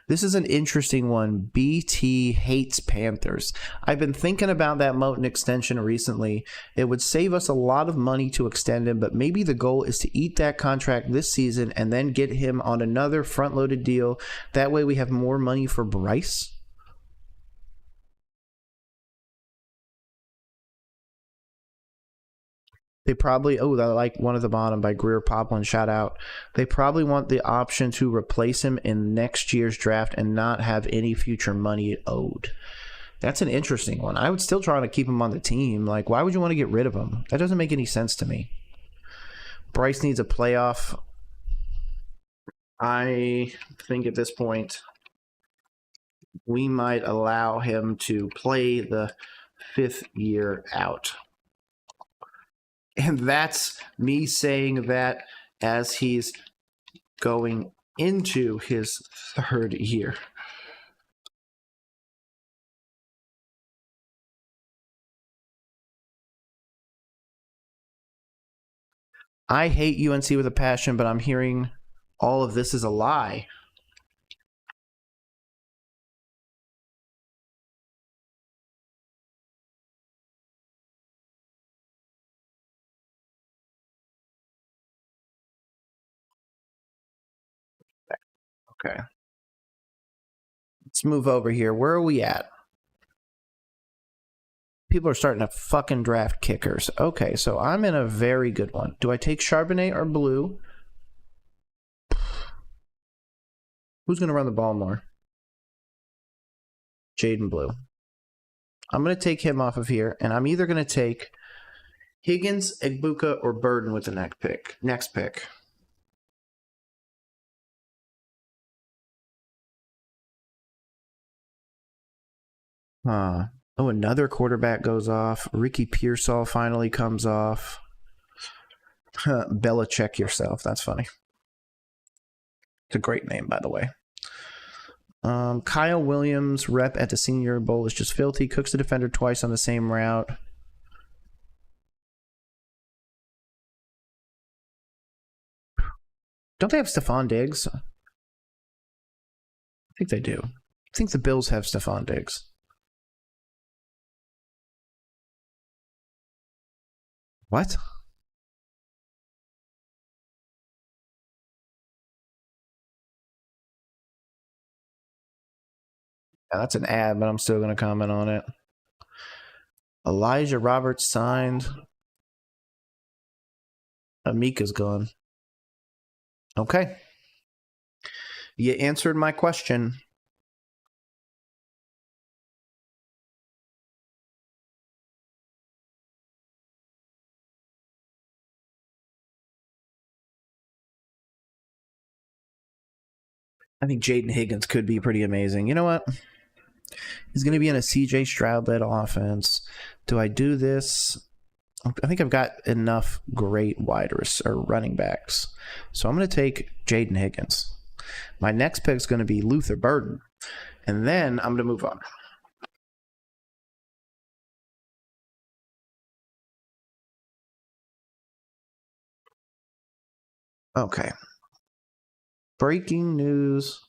This is an interesting one. BT hates Panthers. I've been thinking about that Moten extension recently. It would save us a lot of money to extend him, but maybe the goal is to eat that contract this season and then get him on another front-loaded deal. That way we have more money for Bryce. They probably, I like one at the bottom by Greer Poplin, shout out. They probably want the option to replace him in next year's draft and not have any future money owed. That's an interesting one. I would still try to keep him on the team. Like, why would you want to get rid of him? That doesn't make any sense to me. Bryce needs a playoff. I think at this point, we might allow him to play the 5th year out. And that's me saying that as he's going into his 3rd year. I hate UNC with a passion, but I'm hearing all of this is a lie. Okay. Let's move over here. Where are we at? People are starting to fucking draft kickers. Okay, so I'm in a very good one. Do I take Charbonnet or Blue? Who's going to run the ball more? Jaden Blue. I'm going to take him off of here, and I'm either going to take Higgins, Egbuka, or Burden with the next pick. Oh, another quarterback goes off. Ricky Pearsall finally comes off. Belichick yourself. That's funny. It's a great name, by the way. Kyle Williams, rep at the Senior Bowl, is just filthy. Cooks the defender twice on the same route. Don't they have Stephon Diggs? I think they do. I think the Bills have Stephon Diggs. What? Yeah, that's an ad, but I'm still going to comment on it. Elijah Roberts signed. Amika's gone. Okay. You answered my question. I think Jaden Higgins could be pretty amazing. You know what? He's going to be in a CJ Stroud-led offense. Do I do this? I think I've got enough great running backs. So I'm going to take Jaden Higgins. My next pick is going to be Luther Burden. And then I'm going to move on. Okay. Breaking news.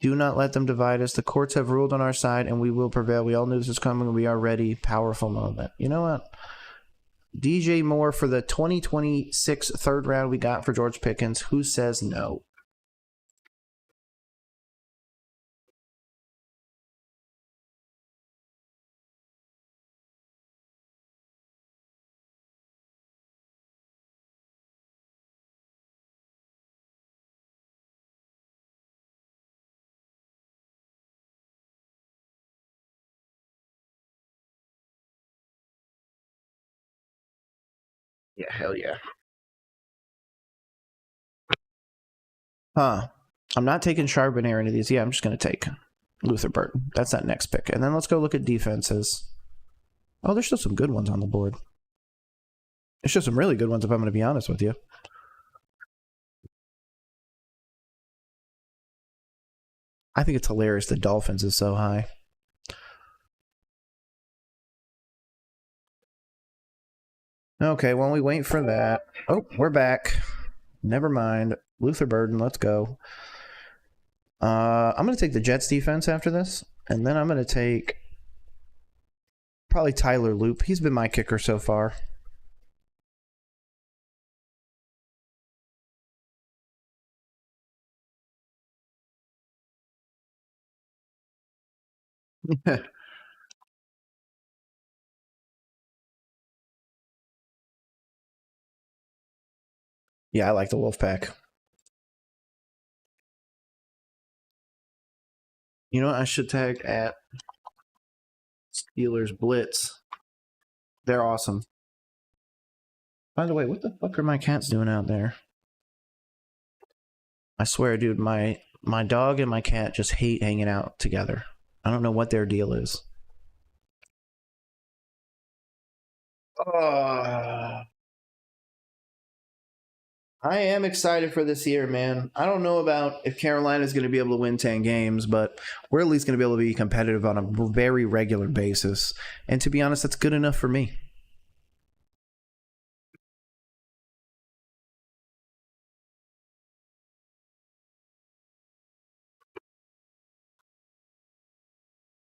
Do not let them divide us. The courts have ruled on our side, and we will prevail. We all knew this was coming. We are ready. Powerful moment. You know what? DJ Moore for the 2026 3rd round we got for George Pickens. Who says no? Yeah, hell yeah. Huh. I'm not taking Charbonnet or any of these. Yeah, I'm just going to take Luther Burton. That's that next pick. And then let's go look at defenses. Oh, there's still some good ones on the board. There's just some really good ones, if I'm going to be honest with you. I think it's hilarious the Dolphins is so high. Okay, while we wait for that. Oh, we're back. Never mind. Luther Burden, let's go. I'm going to take the Jets defense after this. And then I'm going to take probably Tyler Loop. He's been my kicker so far. Yeah, I like the Wolfpack. You know what? I should tag at Steelers Blitz. They're awesome. By the way, what the fuck are my cats doing out there? I swear, dude, my dog and my cat just hate hanging out together. I don't know what their deal is. I am excited for this year, man. I don't know about if Carolina's going to be able to win 10 games, but we're at least going to be able to be competitive on a very regular basis. And to be honest, that's good enough for me.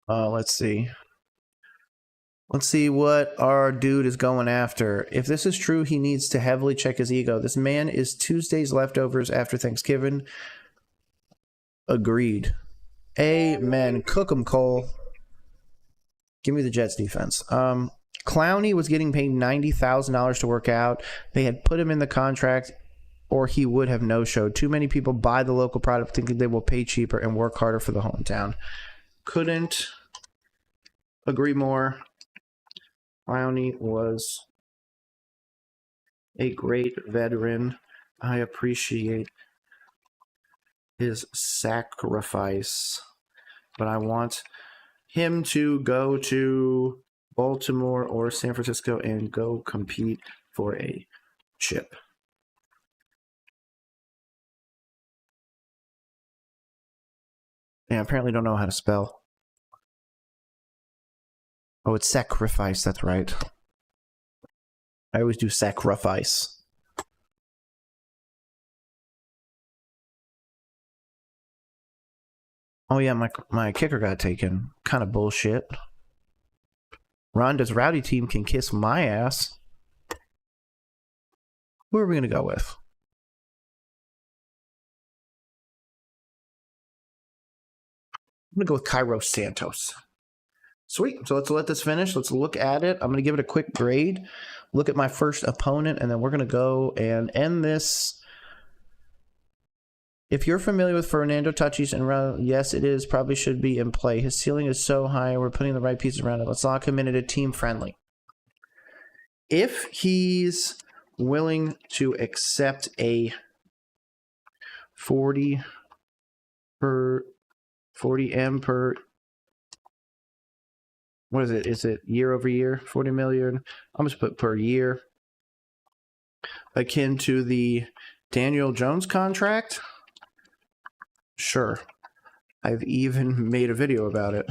Let's see. Let's see what our dude is going after. If this is true, he needs to heavily check his ego. This man is Tuesday's leftovers after Thanksgiving. Agreed. Amen. Cook 'em, Cole. Give me the Jets defense. Clowney was getting paid $90,000 to work out. They had put him in the contract, or he would have no-showed. Too many people buy the local product thinking they will pay cheaper and work harder for the hometown. Couldn't agree more. Clowney was a great veteran. I appreciate his sacrifice, but I want him to go to Baltimore or San Francisco and go compete for a chip. Yeah, apparently don't know how to spell. Oh, it's sacrifice, that's right. I always do sacrifice. Oh yeah, my kicker got taken. Kind of bullshit. Rhonda's rowdy team can kiss my ass. Who are we going to go with? I'm going to go with Cairo Santos. Sweet. So let's let this finish. Let's look at it. I'm going to give it a quick grade. Look at my first opponent, and then we're going to go and end this. If you're familiar with Fernando Tatis, and yes, it is, probably should be in play. His ceiling is so high, we're putting the right pieces around it. Let's lock him in at a team friendly. If he's willing to accept a 40M per, what is it? Is it year over year? 40 million? I'm just put per year. Akin to the Daniel Jones contract? Sure. I've even made a video about it.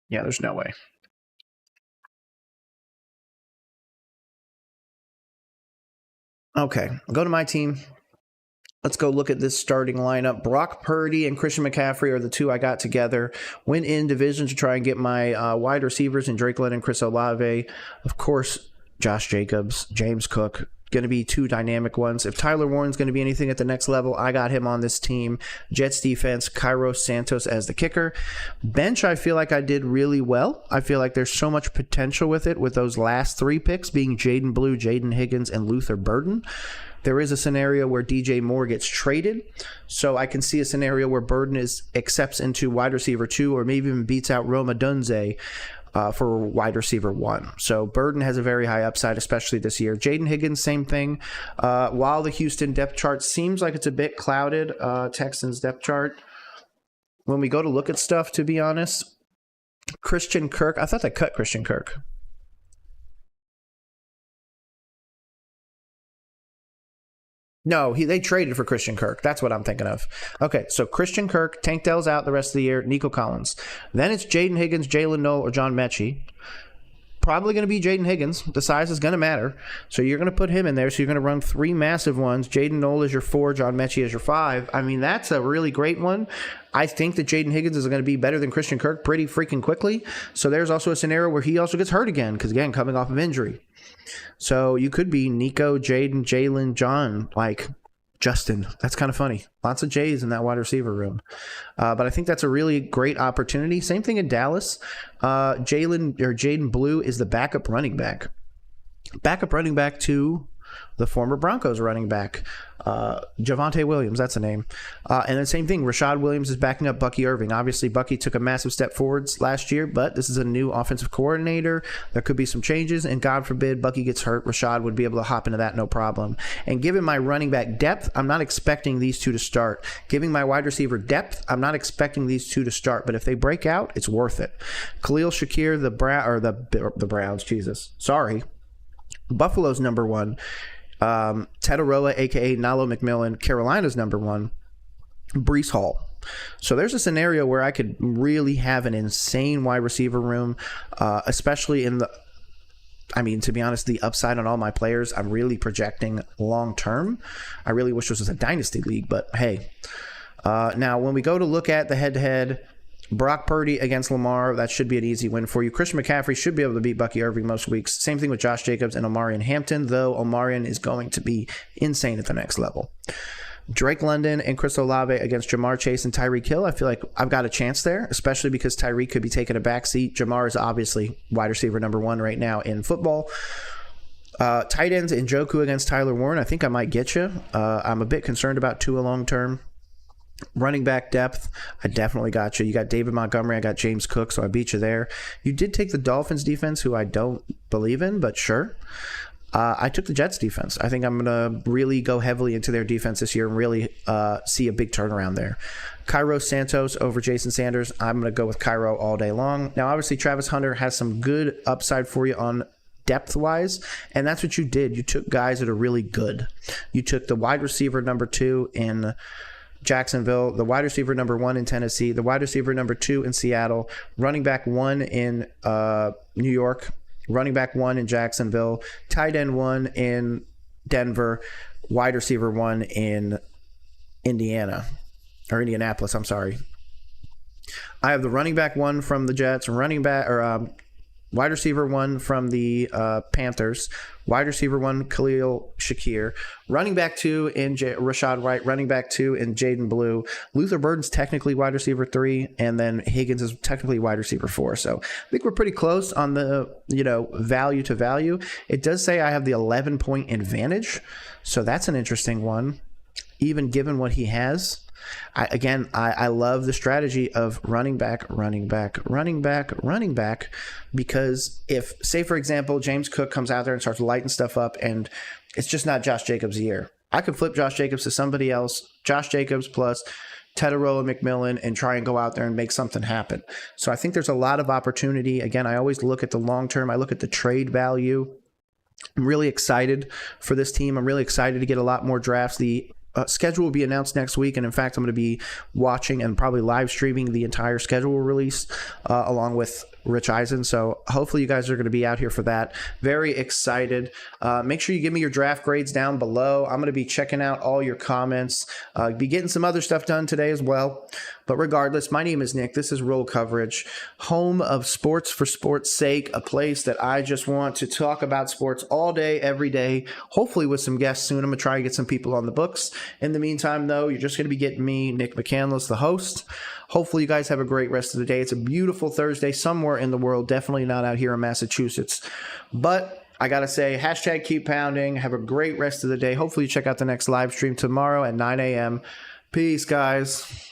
Yeah, there's no way. Okay, I'll go to my team. Let's go look at this starting lineup. Brock Purdy and Christian McCaffrey are the two I got together. Went in division to try and get my wide receivers in Drake London and Chris Olave. Of course, Josh Jacobs, James Cook, going to be two dynamic ones. If Tyler Warren's going to be anything at the next level, I got him on this team. Jets defense, Cairo Santos as the kicker. Bench, I feel like I did really well. I feel like there's so much potential with it, with those last three picks being Jaden Blue, Jaden Higgins, and Luther Burden. There is a scenario where DJ Moore gets traded, so I can see a scenario where Burden accepts into wide receiver 2 or maybe even beats out Roma Dunze for wide receiver 1. So Burden has a very high upside, especially this year. Jaden Higgins, same thing. While the Houston depth chart seems like it's a bit clouded, Texans depth chart, when we go to look at stuff, to be honest, Christian Kirk, I thought they cut Christian Kirk. No, they traded for Christian Kirk. That's what I'm thinking of. Okay, so Christian Kirk, Tank Dell's out the rest of the year, Nico Collins. Then it's Jaden Higgins, Jalen Noel, or John Mechie. Probably going to be Jaden Higgins. The size is going to matter. So you're going to put him in there. So you're going to run three massive ones. Jaden Noel is your 4, John Mechie is your 5. I mean, that's a really great one. I think that Jaden Higgins is going to be better than Christian Kirk pretty freaking quickly. So there's also a scenario where he also gets hurt again because, again, coming off of injury. So you could be Nico, Jaden, Jalen, John, like Justin. That's kind of funny. Lots of J's in that wide receiver room. But I think that's a really great opportunity. Same thing in Dallas. Jaden Blue is the backup running back. Backup running back to the former Broncos running back, Javonte Williams, that's the name. And then same thing, Rashad Williams is backing up Bucky Irving. Obviously, Bucky took a massive step forwards last year, but this is a new offensive coordinator. There could be some changes, and God forbid Bucky gets hurt, Rashad would be able to hop into that no problem. And given my running back depth, I'm not expecting these two to start. Giving my wide receiver depth, I'm not expecting these two to start, but if they break out, it's worth it. Khalil Shakir, the Browns, Jesus. Sorry. Buffalo's number 1. Tetaroa, a.k.a. Nalo McMillan, Carolina's number 1. Breece Hall. So there's a scenario where I could really have an insane wide receiver room, especially in the... I mean, to be honest, the upside on all my players, I'm really projecting long term. I really wish this was a dynasty league, but hey. Now, when we go to look at the head-to-head, Brock Purdy against Lamar, that should be an easy win for you. Christian McCaffrey should be able to beat Bucky Irving most weeks. Same thing with Josh Jacobs and Omarion Hampton, though Omarion is going to be insane at the next level. Drake London and Chris Olave against Jamar Chase and Tyreek Hill. I feel like I've got a chance there, especially because Tyreek could be taking a backseat. Jamar is obviously wide receiver number 1 right now in football. Tight ends, Njoku against Tyler Warren. I think I might get you. I'm a bit concerned about Tua long term. Running back depth, I definitely got you. You got David Montgomery, I got James Cook, so I beat you there. You did take the Dolphins defense, who I don't believe in, but sure. I took the Jets defense. I think I'm going to really go heavily into their defense this year and really see a big turnaround there. Cairo Santos over Jason Sanders. I'm going to go with Cairo all day long. Now, obviously, Travis Hunter has some good upside for you on depth-wise, and that's what you did. You took guys that are really good. You took the wide receiver number 2 in Jacksonville, the wide receiver number 1 in Tennessee, the wide receiver number 2 in Seattle, running back 1 in New York, running back 1 in Jacksonville, tight end 1 in Denver, wide receiver 1 in Indianapolis, I'm sorry. I have the running back 1 from the Jets, wide receiver 1 from the Panthers, wide receiver 1 Khalil Shakir, running back 2 in Rashad White, running back 2 in Jaden Blue. Luther Burden's technically wide receiver 3, and then Higgins is technically wide receiver 4. So I think we're pretty close on the value to value. It does say I have the 11-point advantage, so that's an interesting one, even given what he has. I love the strategy of running back, because if, say, for example, James Cook comes out there and starts lighting stuff up and it's just not Josh Jacobs' year, I could flip Josh Jacobs to somebody else, Josh Jacobs plus Tetaroa McMillan, and try and go out there and make something happen. So I think there's a lot of opportunity. Again, I always look at the long term. I look at the trade value. I'm really excited for this team. I'm really excited to get a lot more drafts. The schedule will be announced next week, and in fact, I'm going to be watching and probably live streaming the entire schedule release along with Rich Eisen. So hopefully you guys are going to be out here for that. Very excited. Make sure you give me your draft grades down below. I'm going to be checking out all your comments. Be getting some other stuff done today as well. But regardless, my name is Nick. This is Roll Coverage, home of sports for sports sake, a place that I just want to talk about sports all day, every day, hopefully with some guests soon. I'm going to try to get some people on the books. In the meantime, though, you're just going to be getting me, Nick McCandless, the host. Hopefully you guys have a great rest of the day. It's a beautiful Thursday somewhere in the world, definitely not out here in Massachusetts. But I got to say, hashtag keep pounding. Have a great rest of the day. Hopefully you check out the next live stream tomorrow at 9 a.m. Peace, guys.